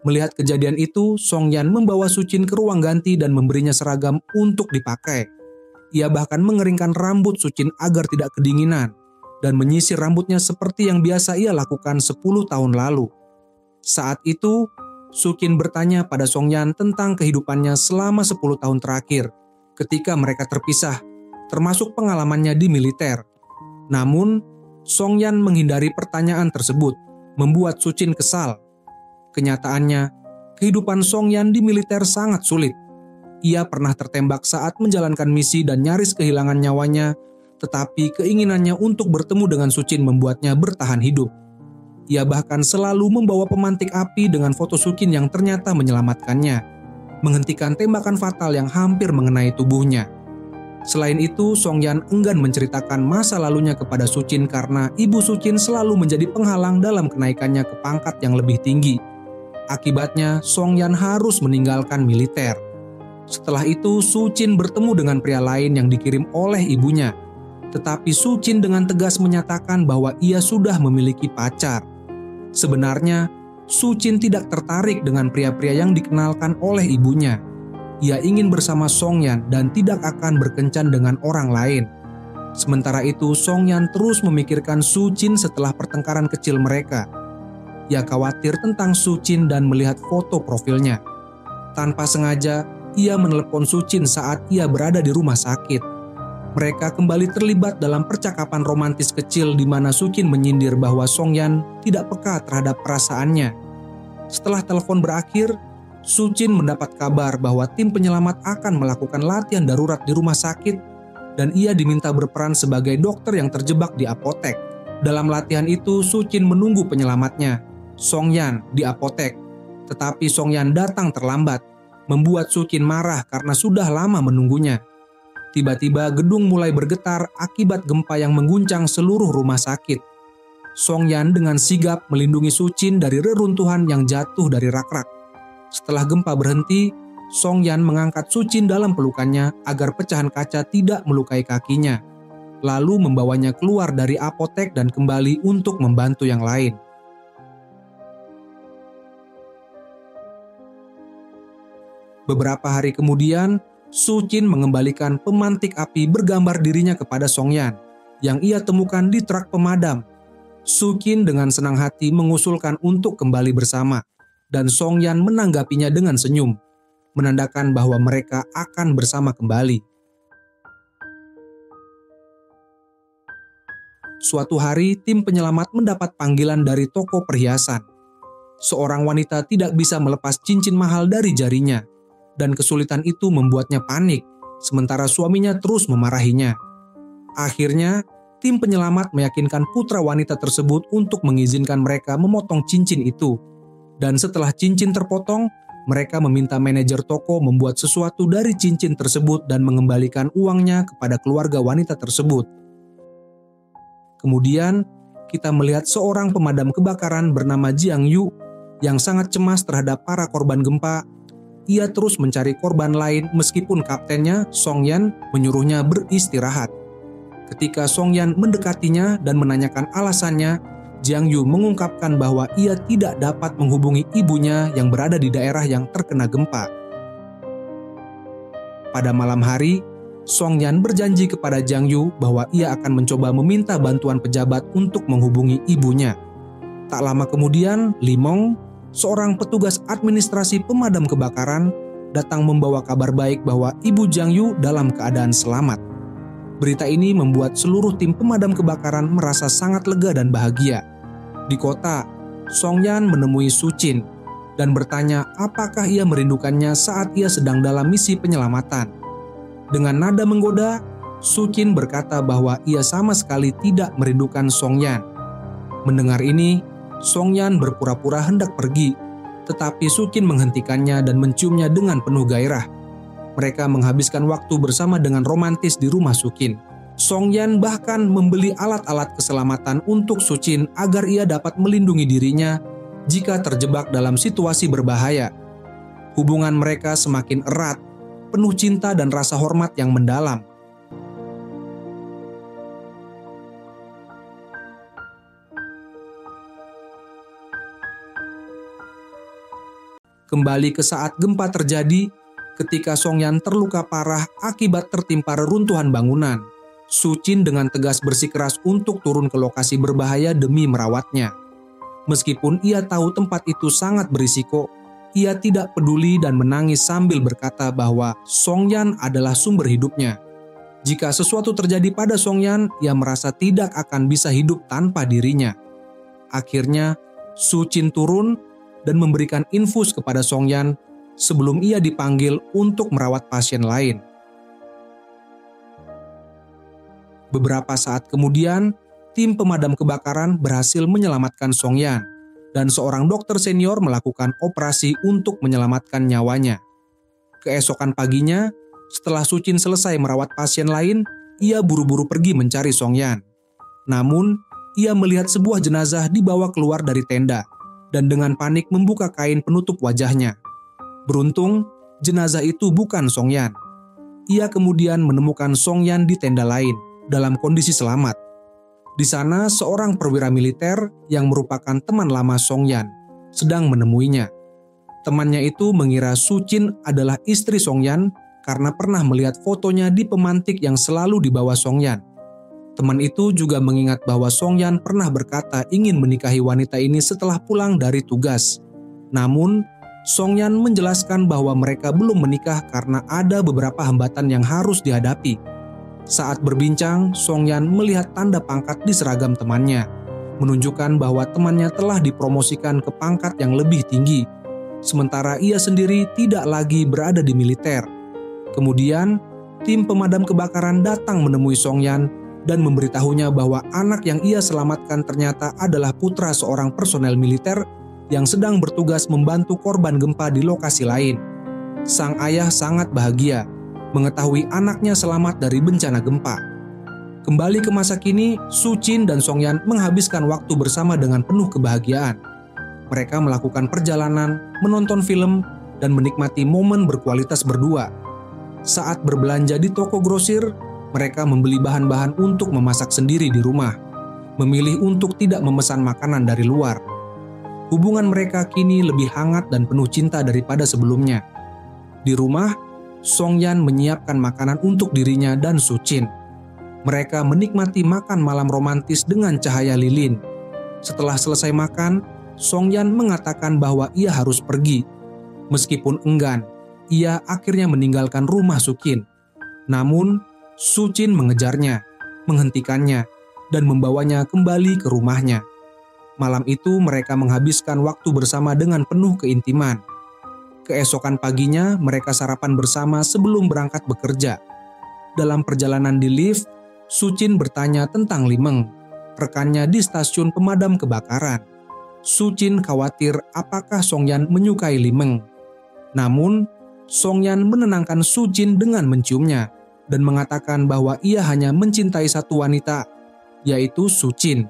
Melihat kejadian itu, Songyan membawa Sucin ke ruang ganti dan memberinya seragam untuk dipakai. Ia bahkan mengeringkan rambut Sucin agar tidak kedinginan dan menyisir rambutnya seperti yang biasa ia lakukan 10 tahun lalu. Saat itu, Sucin bertanya pada Songyan tentang kehidupannya selama 10 tahun terakhir ketika mereka terpisah, termasuk pengalamannya di militer. Namun, Songyan menghindari pertanyaan tersebut, membuat Sucin kesal. Kenyataannya, kehidupan Songyan di militer sangat sulit. Ia pernah tertembak saat menjalankan misi dan nyaris kehilangan nyawanya, tetapi keinginannya untuk bertemu dengan Sucin membuatnya bertahan hidup. Ia bahkan selalu membawa pemantik api dengan foto Sucin yang ternyata menyelamatkannya, menghentikan tembakan fatal yang hampir mengenai tubuhnya. Selain itu, Songyan enggan menceritakan masa lalunya kepada Sucin karena Ibu Sucin selalu menjadi penghalang dalam kenaikannya ke pangkat yang lebih tinggi. Akibatnya, Songyan harus meninggalkan militer. Setelah itu, Sucin bertemu dengan pria lain yang dikirim oleh ibunya. Tetapi Sucin dengan tegas menyatakan bahwa ia sudah memiliki pacar. Sebenarnya, Sucin tidak tertarik dengan pria-pria yang dikenalkan oleh ibunya. Ia ingin bersama Songyan dan tidak akan berkencan dengan orang lain. Sementara itu, Songyan terus memikirkan Sucin setelah pertengkaran kecil mereka. Ia khawatir tentang Sucin dan melihat foto profilnya. Tanpa sengaja, ia menelepon Sucin saat ia berada di rumah sakit. Mereka kembali terlibat dalam percakapan romantis kecil di mana Sucin menyindir bahwa Songyan tidak peka terhadap perasaannya. Setelah telepon berakhir, Sucin mendapat kabar bahwa tim penyelamat akan melakukan latihan darurat di rumah sakit dan ia diminta berperan sebagai dokter yang terjebak di apotek. Dalam latihan itu, Sucin menunggu penyelamatnya, Songyan, di apotek. Tetapi Songyan datang terlambat, membuat Sucin marah karena sudah lama menunggunya. Tiba-tiba gedung mulai bergetar akibat gempa yang mengguncang seluruh rumah sakit. Songyan dengan sigap melindungi Sucin dari reruntuhan yang jatuh dari rak-rak. Setelah gempa berhenti, Songyan mengangkat Sucin dalam pelukannya agar pecahan kaca tidak melukai kakinya, lalu membawanya keluar dari apotek dan kembali untuk membantu yang lain. Beberapa hari kemudian, Sucin mengembalikan pemantik api bergambar dirinya kepada Songyan, yang ia temukan di truk pemadam. Sucin dengan senang hati mengusulkan untuk kembali bersama. Dan Songyan menanggapinya dengan senyum, menandakan bahwa mereka akan bersama kembali. Suatu hari, tim penyelamat mendapat panggilan dari toko perhiasan. Seorang wanita tidak bisa melepas cincin mahal dari jarinya, dan kesulitan itu membuatnya panik, sementara suaminya terus memarahinya. Akhirnya, tim penyelamat meyakinkan putra wanita tersebut untuk mengizinkan mereka memotong cincin itu. Dan setelah cincin terpotong, mereka meminta manajer toko membuat sesuatu dari cincin tersebut dan mengembalikan uangnya kepada keluarga wanita tersebut. Kemudian, kita melihat seorang pemadam kebakaran bernama Jiang Yu yang sangat cemas terhadap para korban gempa ia terus mencari korban lain meskipun kaptennya, Song-yan, menyuruhnya beristirahat. Ketika Song-yan mendekatinya dan menanyakan alasannya, Jiang Yu mengungkapkan bahwa ia tidak dapat menghubungi ibunya yang berada di daerah yang terkena gempa. Pada malam hari, Song-yan berjanji kepada Jiang Yu bahwa ia akan mencoba meminta bantuan pejabat untuk menghubungi ibunya. Tak lama kemudian, Lee Mong, seorang petugas administrasi pemadam kebakaran, datang membawa kabar baik bahwa ibu Jiang Yu dalam keadaan selamat. Berita ini membuat seluruh tim pemadam kebakaran merasa sangat lega dan bahagia. Di kota, Song-yan menemui Su Chin dan bertanya apakah ia merindukannya saat ia sedang dalam misi penyelamatan. Dengan nada menggoda, Su Chin berkata bahwa ia sama sekali tidak merindukan Song-yan. Mendengar ini, Song-yan berpura-pura hendak pergi, tetapi Su Chin menghentikannya dan menciumnya dengan penuh gairah. Mereka menghabiskan waktu bersama dengan romantis di rumah Su Chin. Song-yan bahkan membeli alat-alat keselamatan untuk Su Chin agar ia dapat melindungi dirinya jika terjebak dalam situasi berbahaya. Hubungan mereka semakin erat, penuh cinta dan rasa hormat yang mendalam. Kembali ke saat gempa terjadi, ketika Song-yan terluka parah akibat tertimpa reruntuhan bangunan, Su Chin dengan tegas bersikeras untuk turun ke lokasi berbahaya demi merawatnya. Meskipun ia tahu tempat itu sangat berisiko, ia tidak peduli dan menangis sambil berkata bahwa Song-yan adalah sumber hidupnya. Jika sesuatu terjadi pada Song-yan, ia merasa tidak akan bisa hidup tanpa dirinya. Akhirnya, Su Chin turun dan memberikan infus kepada Song-yan sebelum ia dipanggil untuk merawat pasien lain. Beberapa saat kemudian, tim pemadam kebakaran berhasil menyelamatkan Song-yan dan seorang dokter senior melakukan operasi untuk menyelamatkan nyawanya. Keesokan paginya, setelah Su Chin selesai merawat pasien lain, ia buru-buru pergi mencari Song-yan. Namun, ia melihat sebuah jenazah dibawa keluar dari tenda dan dengan panik membuka kain penutup wajahnya. Beruntung, jenazah itu bukan Song-yan. Ia kemudian menemukan Song-yan di tenda lain, dalam kondisi selamat. Di sana, seorang perwira militer yang merupakan teman lama Song-yan sedang menemuinya. Temannya itu mengira Su Chin adalah istri Song-yan karena pernah melihat fotonya di pemantik yang selalu dibawa Song-yan. Teman itu juga mengingat bahwa Song-yan pernah berkata ingin menikahi wanita ini setelah pulang dari tugas. Namun, Song-yan menjelaskan bahwa mereka belum menikah karena ada beberapa hambatan yang harus dihadapi. Saat berbincang, Song-yan melihat tanda pangkat di seragam temannya, menunjukkan bahwa temannya telah dipromosikan ke pangkat yang lebih tinggi, sementara ia sendiri tidak lagi berada di militer. Kemudian, tim pemadam kebakaran datang menemui Song-yan dan memberitahunya bahwa anak yang ia selamatkan ternyata adalah putra seorang personel militer yang sedang bertugas membantu korban gempa di lokasi lain. Sang ayah sangat bahagia mengetahui anaknya selamat dari bencana gempa. Kembali ke masa kini, Su Chin dan Song-yan menghabiskan waktu bersama dengan penuh kebahagiaan. Mereka melakukan perjalanan, menonton film, dan menikmati momen berkualitas berdua. Saat berbelanja di toko grosir, mereka membeli bahan-bahan untuk memasak sendiri di rumah, memilih untuk tidak memesan makanan dari luar. Hubungan mereka kini lebih hangat dan penuh cinta daripada sebelumnya. Di rumah, Song-yan menyiapkan makanan untuk dirinya dan Su Chin. Mereka menikmati makan malam romantis dengan cahaya lilin. Setelah selesai makan, Song-yan mengatakan bahwa ia harus pergi. Meskipun enggan, ia akhirnya meninggalkan rumah Su Chin. Namun, Su Chin mengejarnya, menghentikannya, dan membawanya kembali ke rumahnya. Malam itu mereka menghabiskan waktu bersama dengan penuh keintiman. Keesokan paginya mereka sarapan bersama sebelum berangkat bekerja. Dalam perjalanan di lift, Su Chin bertanya tentang Lee Meng, rekannya di stasiun pemadam kebakaran. Su Chin khawatir apakah Song-yan menyukai Lee Meng. Namun, Song-yan menenangkan Su Chin dengan menciumnya dan mengatakan bahwa ia hanya mencintai satu wanita, yaitu Su Chin.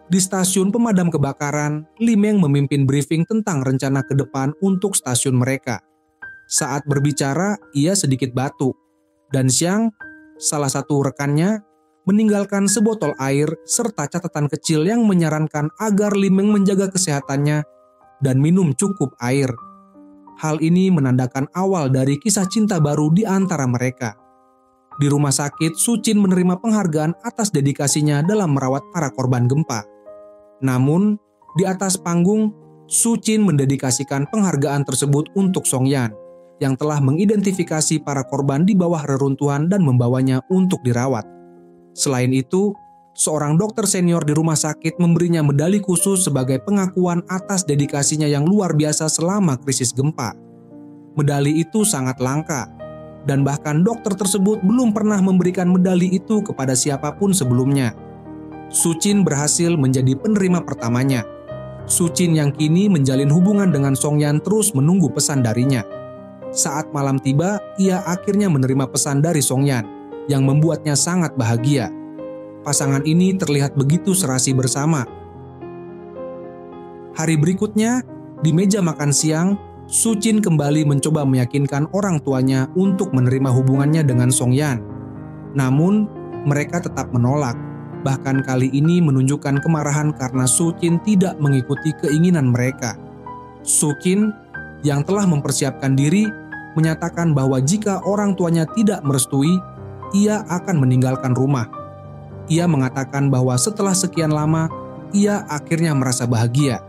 di stasiun pemadam kebakaran, Limeng memimpin briefing tentang rencana ke depan untuk stasiun mereka. Saat berbicara, ia sedikit batuk, dan Xiang, salah satu rekannya, meninggalkan sebotol air serta catatan kecil yang menyarankan agar Limeng menjaga kesehatannya dan minum cukup air. Hal ini menandakan awal dari kisah cinta baru di antara mereka. Di rumah sakit, Su Qin menerima penghargaan atas dedikasinya dalam merawat para korban gempa. Namun, di atas panggung, Su Qin mendedikasikan penghargaan tersebut untuk Song Yan, yang telah mengidentifikasi para korban di bawah reruntuhan dan membawanya untuk dirawat. Selain itu, seorang dokter senior di rumah sakit memberinya medali khusus sebagai pengakuan atas dedikasinya yang luar biasa selama krisis gempa. Medali itu sangat langka, dan bahkan dokter tersebut belum pernah memberikan medali itu kepada siapapun sebelumnya. Su Qin berhasil menjadi penerima pertamanya. Su Qin yang kini menjalin hubungan dengan Song Yan terus menunggu pesan darinya. Saat malam tiba, ia akhirnya menerima pesan dari Song Yan yang membuatnya sangat bahagia. Pasangan ini terlihat begitu serasi bersama. Hari berikutnya, di meja makan siang, Su Qin kembali mencoba meyakinkan orang tuanya untuk menerima hubungannya dengan Song Yan. Namun, mereka tetap menolak. Bahkan kali ini menunjukkan kemarahan karena Su Qin tidak mengikuti keinginan mereka. Su Qin yang telah mempersiapkan diri menyatakan bahwa jika orang tuanya tidak merestui, ia akan meninggalkan rumah. Ia mengatakan bahwa setelah sekian lama, ia akhirnya merasa bahagia.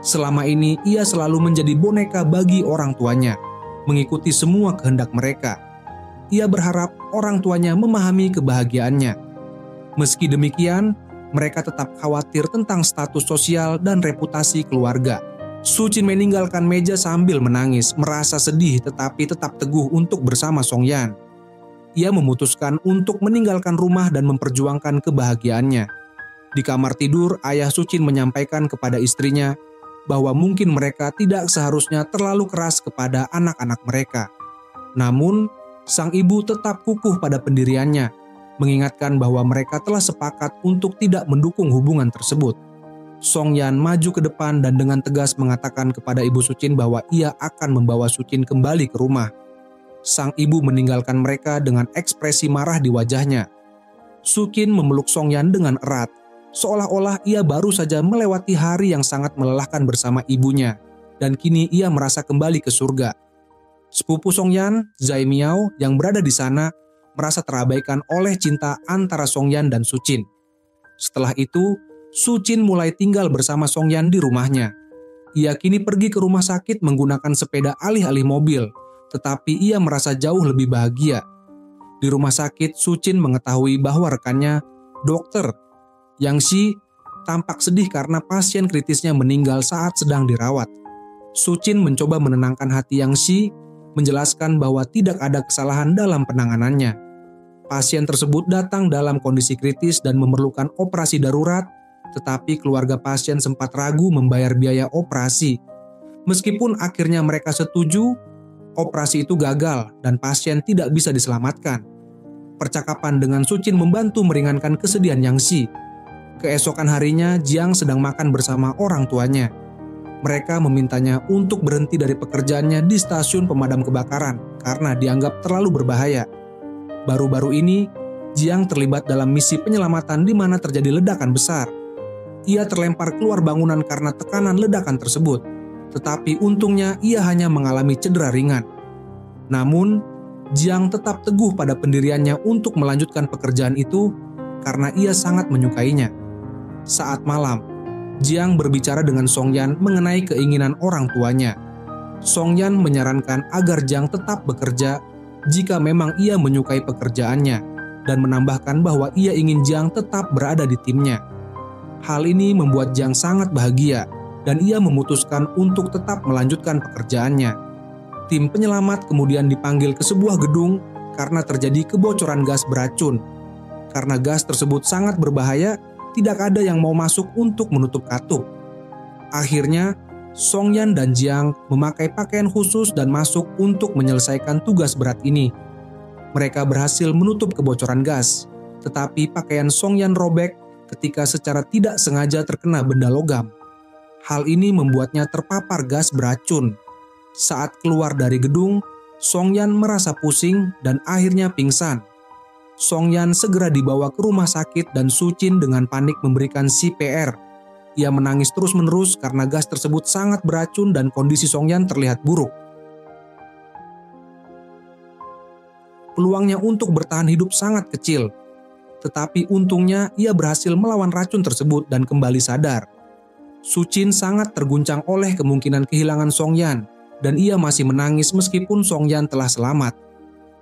Selama ini ia selalu menjadi boneka bagi orang tuanya, mengikuti semua kehendak mereka. Ia berharap orang tuanya memahami kebahagiaannya. Meski demikian, mereka tetap khawatir tentang status sosial dan reputasi keluarga. Su Qin meninggalkan meja sambil menangis, merasa sedih tetapi tetap teguh untuk bersama Song Yan. Ia memutuskan untuk meninggalkan rumah dan memperjuangkan kebahagiaannya. Di kamar tidur, ayah Su Qin menyampaikan kepada istrinya bahwa mungkin mereka tidak seharusnya terlalu keras kepada anak-anak mereka. Namun, sang ibu tetap kukuh pada pendiriannya, mengingatkan bahwa mereka telah sepakat untuk tidak mendukung hubungan tersebut. Song Yan maju ke depan dan dengan tegas mengatakan kepada ibu Su Qin bahwa ia akan membawa Su Qin kembali ke rumah. Sang ibu meninggalkan mereka dengan ekspresi marah di wajahnya. Su Qin memeluk Song Yan dengan erat, seolah-olah ia baru saja melewati hari yang sangat melelahkan bersama ibunya, dan kini ia merasa kembali ke surga. Sepupu Song Yan, Zai Miao, yang berada di sana, merasa terabaikan oleh cinta antara Song Yan dan Su Qin. Setelah itu, Su Qin mulai tinggal bersama Song Yan di rumahnya. Ia kini pergi ke rumah sakit menggunakan sepeda alih-alih mobil, tetapi ia merasa jauh lebih bahagia. Di rumah sakit, Su Qin mengetahui bahwa rekannya, Dr. Yang Xi, tampak sedih karena pasien kritisnya meninggal saat sedang dirawat. Su Qin mencoba menenangkan hati Yang Xi, menjelaskan bahwa tidak ada kesalahan dalam penanganannya. Pasien tersebut datang dalam kondisi kritis dan memerlukan operasi darurat, tetapi keluarga pasien sempat ragu membayar biaya operasi. Meskipun akhirnya mereka setuju, operasi itu gagal dan pasien tidak bisa diselamatkan. Percakapan dengan Su Qin membantu meringankan kesedihan Yang Xi. Keesokan harinya, Jiang sedang makan bersama orang tuanya. Mereka memintanya untuk berhenti dari pekerjaannya di stasiun pemadam kebakaran karena dianggap terlalu berbahaya. Baru-baru ini, Jiang terlibat dalam misi penyelamatan di mana terjadi ledakan besar. Ia terlempar keluar bangunan karena tekanan ledakan tersebut, tetapi untungnya ia hanya mengalami cedera ringan. Namun, Jiang tetap teguh pada pendiriannya untuk melanjutkan pekerjaan itu karena ia sangat menyukainya. Saat malam, Jiang berbicara dengan Song Yan mengenai keinginan orang tuanya. Song Yan menyarankan agar Jiang tetap bekerja jika memang ia menyukai pekerjaannya dan menambahkan bahwa ia ingin Jiang tetap berada di timnya. Hal ini membuat Jiang sangat bahagia dan ia memutuskan untuk tetap melanjutkan pekerjaannya. Tim penyelamat kemudian dipanggil ke sebuah gedung karena terjadi kebocoran gas beracun. Karena gas tersebut sangat berbahaya, tidak ada yang mau masuk untuk menutup katup. Akhirnya, Song Yan dan Jiang memakai pakaian khusus dan masuk untuk menyelesaikan tugas berat ini. Mereka berhasil menutup kebocoran gas, tetapi pakaian Song Yan robek ketika secara tidak sengaja terkena benda logam. Hal ini membuatnya terpapar gas beracun. Saat keluar dari gedung, Songyan merasa pusing dan akhirnya pingsan. Songyan segera dibawa ke rumah sakit dan Sucin dengan panik memberikan CPR. Ia menangis terus-menerus karena gas tersebut sangat beracun dan kondisi Songyan terlihat buruk. Peluangnya untuk bertahan hidup sangat kecil. Tetapi untungnya ia berhasil melawan racun tersebut dan kembali sadar. Sucin sangat terguncang oleh kemungkinan kehilangan Songyan dan ia masih menangis meskipun Songyan telah selamat.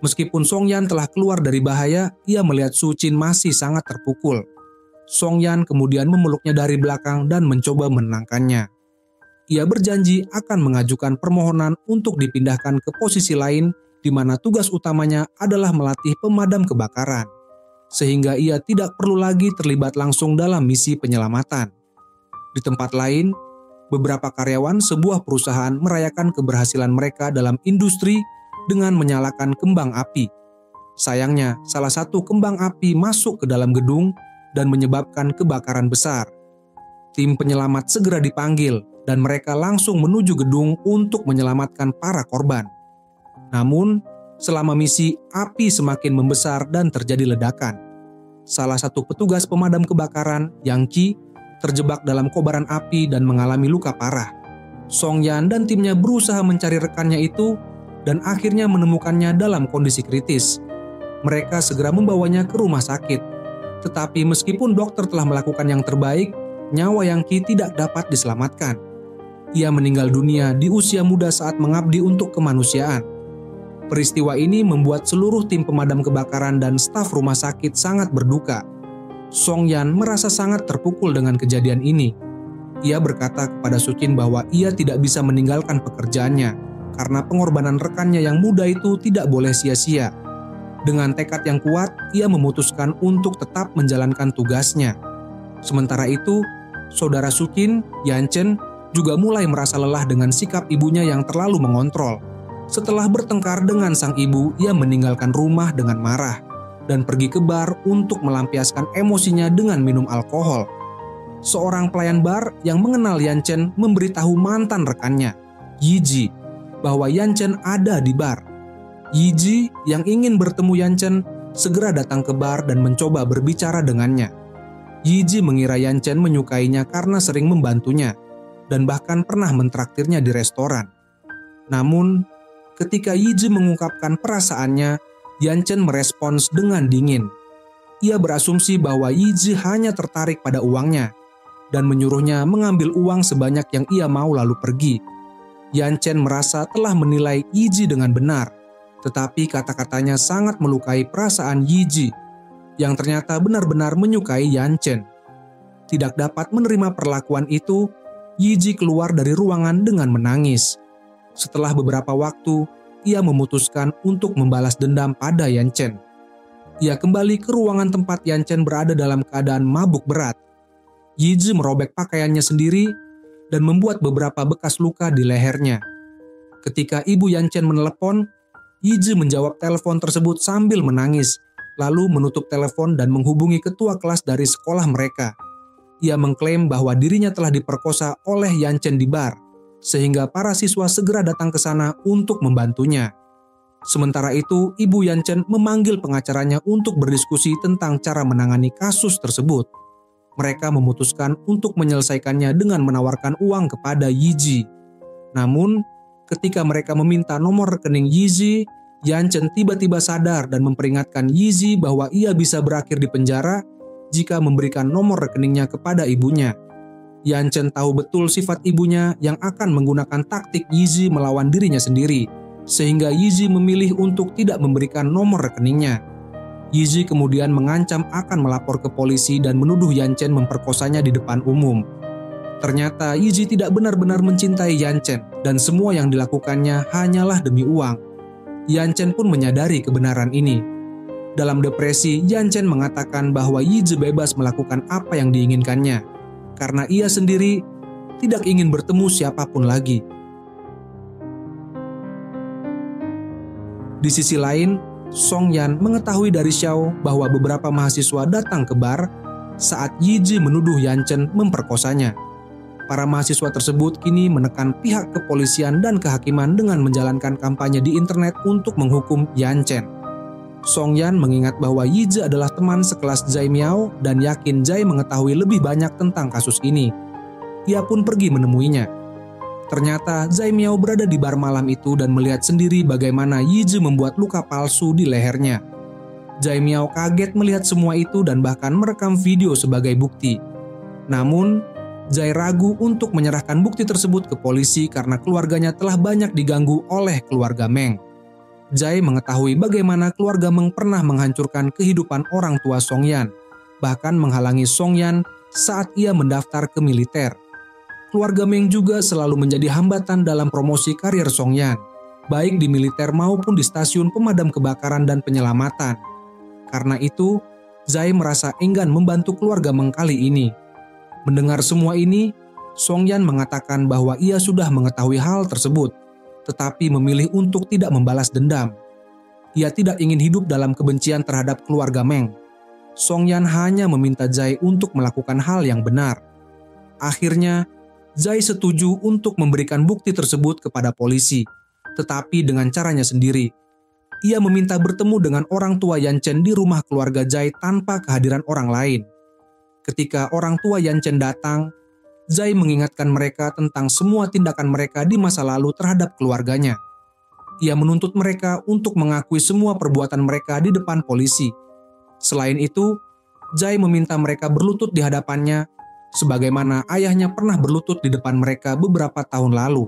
Meskipun Songyan telah keluar dari bahaya, ia melihat Sucin masih sangat terpukul. Songyan kemudian memeluknya dari belakang dan mencoba menenangkannya. Ia berjanji akan mengajukan permohonan untuk dipindahkan ke posisi lain di mana tugas utamanya adalah melatih pemadam kebakaran, sehingga ia tidak perlu lagi terlibat langsung dalam misi penyelamatan. Di tempat lain, beberapa karyawan sebuah perusahaan merayakan keberhasilan mereka dalam industri dengan menyalakan kembang api. Sayangnya, salah satu kembang api masuk ke dalam gedung dan menyebabkan kebakaran besar. Tim penyelamat segera dipanggil dan mereka langsung menuju gedung untuk menyelamatkan para korban. Namun, selama misi, api semakin membesar dan terjadi ledakan. Salah satu petugas pemadam kebakaran, Yang Qi, terjebak dalam kobaran api dan mengalami luka parah. Songyan dan timnya berusaha mencari rekannya itu dan akhirnya menemukannya dalam kondisi kritis. Mereka segera membawanya ke rumah sakit. Tetapi meskipun dokter telah melakukan yang terbaik, nyawa Yang Qi tidak dapat diselamatkan. Ia meninggal dunia di usia muda saat mengabdi untuk kemanusiaan. Peristiwa ini membuat seluruh tim pemadam kebakaran dan staf rumah sakit sangat berduka. Songyan merasa sangat terpukul dengan kejadian ini. Ia berkata kepada Sucin bahwa ia tidak bisa meninggalkan pekerjaannya karena pengorbanan rekannya yang muda itu tidak boleh sia-sia. Dengan tekad yang kuat, ia memutuskan untuk tetap menjalankan tugasnya. Sementara itu, saudara Sucin, Yanchen, juga mulai merasa lelah dengan sikap ibunya yang terlalu mengontrol. Setelah bertengkar dengan sang ibu, ia meninggalkan rumah dengan marah dan pergi ke bar untuk melampiaskan emosinya dengan minum alkohol. Seorang pelayan bar yang mengenal Yanchen memberitahu mantan rekannya, Yiji, bahwa Yanchen ada di bar. Yiji yang ingin bertemu Yanchen segera datang ke bar dan mencoba berbicara dengannya. Yiji mengira Yanchen menyukainya karena sering membantunya dan bahkan pernah mentraktirnya di restoran. Namun, ketika Yiji mengungkapkan perasaannya, Yanchen merespons dengan dingin. Ia berasumsi bahwa Yiji hanya tertarik pada uangnya dan menyuruhnya mengambil uang sebanyak yang ia mau lalu pergi. Yanchen merasa telah menilai Yiji dengan benar, tetapi kata-katanya sangat melukai perasaan Yiji yang ternyata benar-benar menyukai Yanchen. Tidak dapat menerima perlakuan itu, Yiji keluar dari ruangan dengan menangis. Setelah beberapa waktu, ia memutuskan untuk membalas dendam pada Yanchen. Ia kembali ke ruangan tempat Yanchen berada dalam keadaan mabuk berat. Yiji merobek pakaiannya sendiri dan membuat beberapa bekas luka di lehernya. Ketika ibu Yanchen menelepon, Yiji menjawab telepon tersebut sambil menangis, lalu menutup telepon dan menghubungi ketua kelas dari sekolah mereka. Ia mengklaim bahwa dirinya telah diperkosa oleh Yanchen di bar, sehingga para siswa segera datang ke sana untuk membantunya. Sementara itu, ibu Yanchen memanggil pengacaranya untuk berdiskusi tentang cara menangani kasus tersebut. Mereka memutuskan untuk menyelesaikannya dengan menawarkan uang kepada Yiji. Namun, ketika mereka meminta nomor rekening Yiji, Yanchen tiba-tiba sadar dan memperingatkan Yiji bahwa ia bisa berakhir di penjara jika memberikan nomor rekeningnya kepada ibunya. Yanchen tahu betul sifat ibunya yang akan menggunakan taktik Yiji melawan dirinya sendiri, sehingga Yiji memilih untuk tidak memberikan nomor rekeningnya. Yiji kemudian mengancam akan melapor ke polisi dan menuduh Yanchen memperkosanya di depan umum. Ternyata Yiji tidak benar-benar mencintai Yanchen dan semua yang dilakukannya hanyalah demi uang. Yanchen pun menyadari kebenaran ini. Dalam depresi, Yanchen mengatakan bahwa Yiji bebas melakukan apa yang diinginkannya, karena ia sendiri tidak ingin bertemu siapapun lagi. Di sisi lain, Songyan mengetahui dari Xiao bahwa beberapa mahasiswa datang ke bar saat Yiji menuduh Yanchen memperkosanya. Para mahasiswa tersebut kini menekan pihak kepolisian dan kehakiman dengan menjalankan kampanye di internet untuk menghukum Yanchen. Songyan mengingat bahwa Yiji adalah teman sekelas Zhai Miao dan yakin Zhai mengetahui lebih banyak tentang kasus ini. Ia pun pergi menemuinya. Ternyata Zhai Miao berada di bar malam itu dan melihat sendiri bagaimana Yiji membuat luka palsu di lehernya. Zhai Miao kaget melihat semua itu dan bahkan merekam video sebagai bukti. Namun, Zhai ragu untuk menyerahkan bukti tersebut ke polisi karena keluarganya telah banyak diganggu oleh keluarga Meng. Zhai mengetahui bagaimana keluarga Meng pernah menghancurkan kehidupan orang tua Songyan, bahkan menghalangi Songyan saat ia mendaftar ke militer. Keluarga Meng juga selalu menjadi hambatan dalam promosi karir Songyan, baik di militer maupun di stasiun pemadam kebakaran dan penyelamatan. Karena itu, Zhai merasa enggan membantu keluarga Meng kali ini. Mendengar semua ini, Songyan mengatakan bahwa ia sudah mengetahui hal tersebut, tetapi memilih untuk tidak membalas dendam. Ia tidak ingin hidup dalam kebencian terhadap keluarga Meng. Songyan hanya meminta Zhai untuk melakukan hal yang benar. Akhirnya, Zhai setuju untuk memberikan bukti tersebut kepada polisi, tetapi dengan caranya sendiri. Ia meminta bertemu dengan orang tua Yanchen di rumah keluarga Zhai tanpa kehadiran orang lain. Ketika orang tua Yanchen datang, Zhai mengingatkan mereka tentang semua tindakan mereka di masa lalu terhadap keluarganya. Ia menuntut mereka untuk mengakui semua perbuatan mereka di depan polisi. Selain itu, Zhai meminta mereka berlutut di hadapannya, sebagaimana ayahnya pernah berlutut di depan mereka beberapa tahun lalu.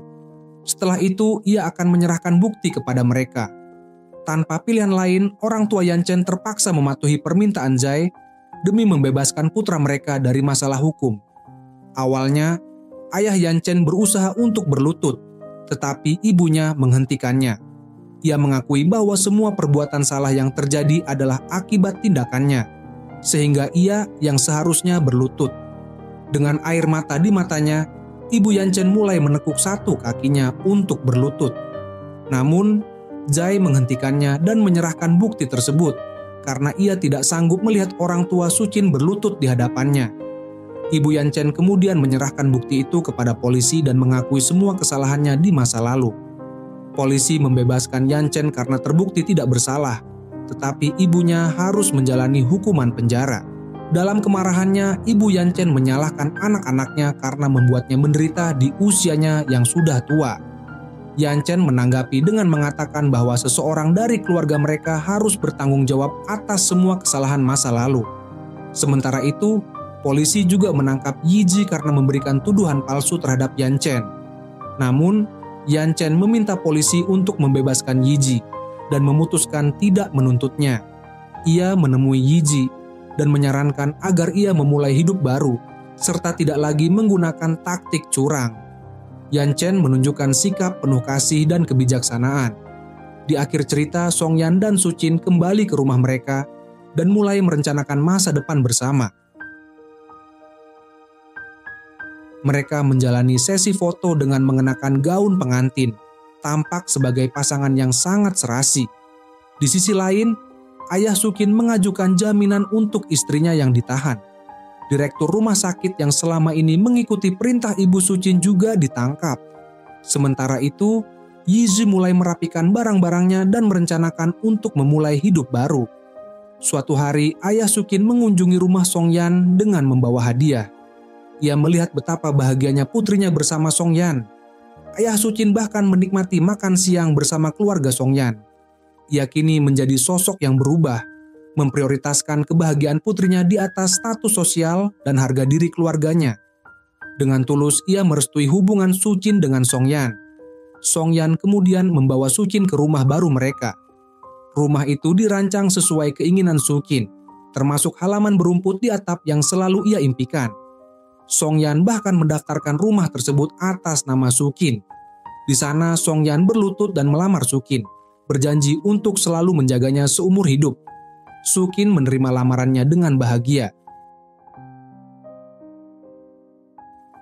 Setelah itu, ia akan menyerahkan bukti kepada mereka. Tanpa pilihan lain, orang tua Yanchen terpaksa mematuhi permintaan Zhai demi membebaskan putra mereka dari masalah hukum. Awalnya, ayah Yanchen berusaha untuk berlutut, tetapi ibunya menghentikannya. Ia mengakui bahwa semua perbuatan salah yang terjadi adalah akibat tindakannya, sehingga ia yang seharusnya berlutut. Dengan air mata di matanya, ibu Yanchen mulai menekuk satu kakinya untuk berlutut. Namun, Zhai menghentikannya dan menyerahkan bukti tersebut karena ia tidak sanggup melihat orang tua Sucin berlutut di hadapannya. Ibu Yanchen kemudian menyerahkan bukti itu kepada polisi dan mengakui semua kesalahannya di masa lalu. Polisi membebaskan Yanchen karena terbukti tidak bersalah, tetapi ibunya harus menjalani hukuman penjara. Dalam kemarahannya, ibu Yanchen menyalahkan anak-anaknya karena membuatnya menderita di usianya yang sudah tua. Yanchen menanggapi dengan mengatakan bahwa seseorang dari keluarga mereka harus bertanggung jawab atas semua kesalahan masa lalu. Sementara itu, polisi juga menangkap Yiji karena memberikan tuduhan palsu terhadap Yanchen. Namun, Yanchen meminta polisi untuk membebaskan Yiji dan memutuskan tidak menuntutnya. Ia menemui Yiji dan menyarankan agar ia memulai hidup baru serta tidak lagi menggunakan taktik curang. Yanchen menunjukkan sikap penuh kasih dan kebijaksanaan. Di akhir cerita, Songyan dan Sucin kembali ke rumah mereka dan mulai merencanakan masa depan bersama. Mereka menjalani sesi foto dengan mengenakan gaun pengantin, tampak sebagai pasangan yang sangat serasi. Di sisi lain, ayah Sucin mengajukan jaminan untuk istrinya yang ditahan. Direktur rumah sakit yang selama ini mengikuti perintah ibu Sucin juga ditangkap. Sementara itu, Yiji mulai merapikan barang-barangnya dan merencanakan untuk memulai hidup baru. Suatu hari, ayah Sucin mengunjungi rumah Songyan dengan membawa hadiah. Ia melihat betapa bahagianya putrinya bersama Songyan. Ayah Sucin bahkan menikmati makan siang bersama keluarga Songyan. Ia kini menjadi sosok yang berubah, memprioritaskan kebahagiaan putrinya di atas status sosial dan harga diri keluarganya. Dengan tulus ia merestui hubungan Sucin dengan Songyan. Songyan kemudian membawa Sucin ke rumah baru mereka. Rumah itu dirancang sesuai keinginan Sucin, termasuk halaman berumput di atap yang selalu ia impikan. Songyan bahkan mendaftarkan rumah tersebut atas nama Sucin. Di sana Songyan berlutut dan melamar Sucin, berjanji untuk selalu menjaganya seumur hidup. Sucin menerima lamarannya dengan bahagia.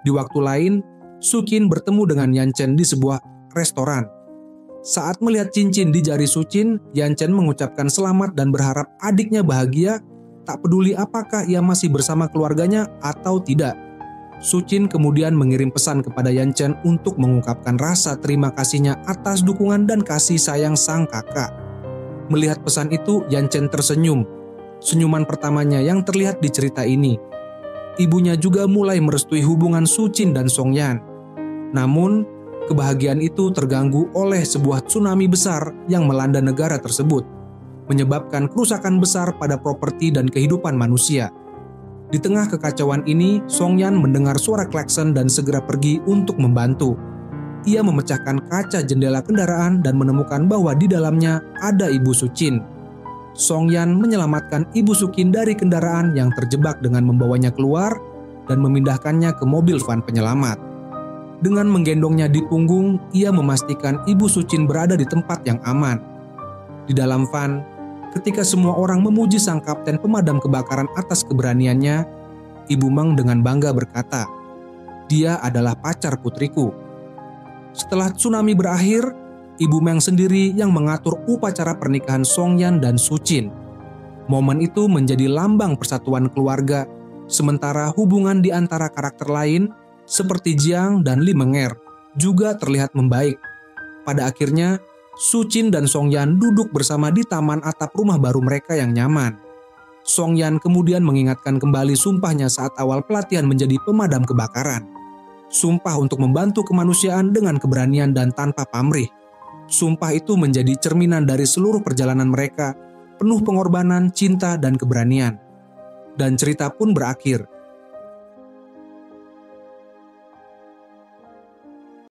Di waktu lain, Sucin bertemu dengan Yanchen di sebuah restoran. Saat melihat cincin di jari Sucin, Yanchen mengucapkan selamat dan berharap adiknya bahagia tak peduli apakah ia masih bersama keluarganya atau tidak. Sucin kemudian mengirim pesan kepada Yanchen untuk mengungkapkan rasa terima kasihnya atas dukungan dan kasih sayang sang kakak. Melihat pesan itu, Yanchen tersenyum. Senyuman pertamanya yang terlihat di cerita ini. Ibunya juga mulai merestui hubungan Sucin dan Songyan. Namun, kebahagiaan itu terganggu oleh sebuah tsunami besar yang melanda negara tersebut, menyebabkan kerusakan besar pada properti dan kehidupan manusia. Di tengah kekacauan ini, Songyan mendengar suara klakson dan segera pergi untuk membantu. Ia memecahkan kaca jendela kendaraan dan menemukan bahwa di dalamnya ada Ibu Sucin. Songyan menyelamatkan Ibu Sucin dari kendaraan yang terjebak dengan membawanya keluar dan memindahkannya ke mobil van penyelamat. Dengan menggendongnya di punggung, ia memastikan Ibu Sucin berada di tempat yang aman. Di dalam van, ketika semua orang memuji sang kapten pemadam kebakaran atas keberaniannya, Ibu Meng dengan bangga berkata, "Dia adalah pacar putriku." Setelah tsunami berakhir, Ibu Meng sendiri yang mengatur upacara pernikahan Songyan dan Sucin. Momen itu menjadi lambang persatuan keluarga, sementara hubungan di antara karakter lain seperti Jiang dan Li Menger juga terlihat membaik. Pada akhirnya, Sucin dan Songyan duduk bersama di taman atap rumah baru mereka yang nyaman. Songyan kemudian mengingatkan kembali sumpahnya saat awal pelatihan menjadi pemadam kebakaran. Sumpah untuk membantu kemanusiaan dengan keberanian dan tanpa pamrih. Sumpah itu menjadi cerminan dari seluruh perjalanan mereka, penuh pengorbanan, cinta, dan keberanian. Dan cerita pun berakhir.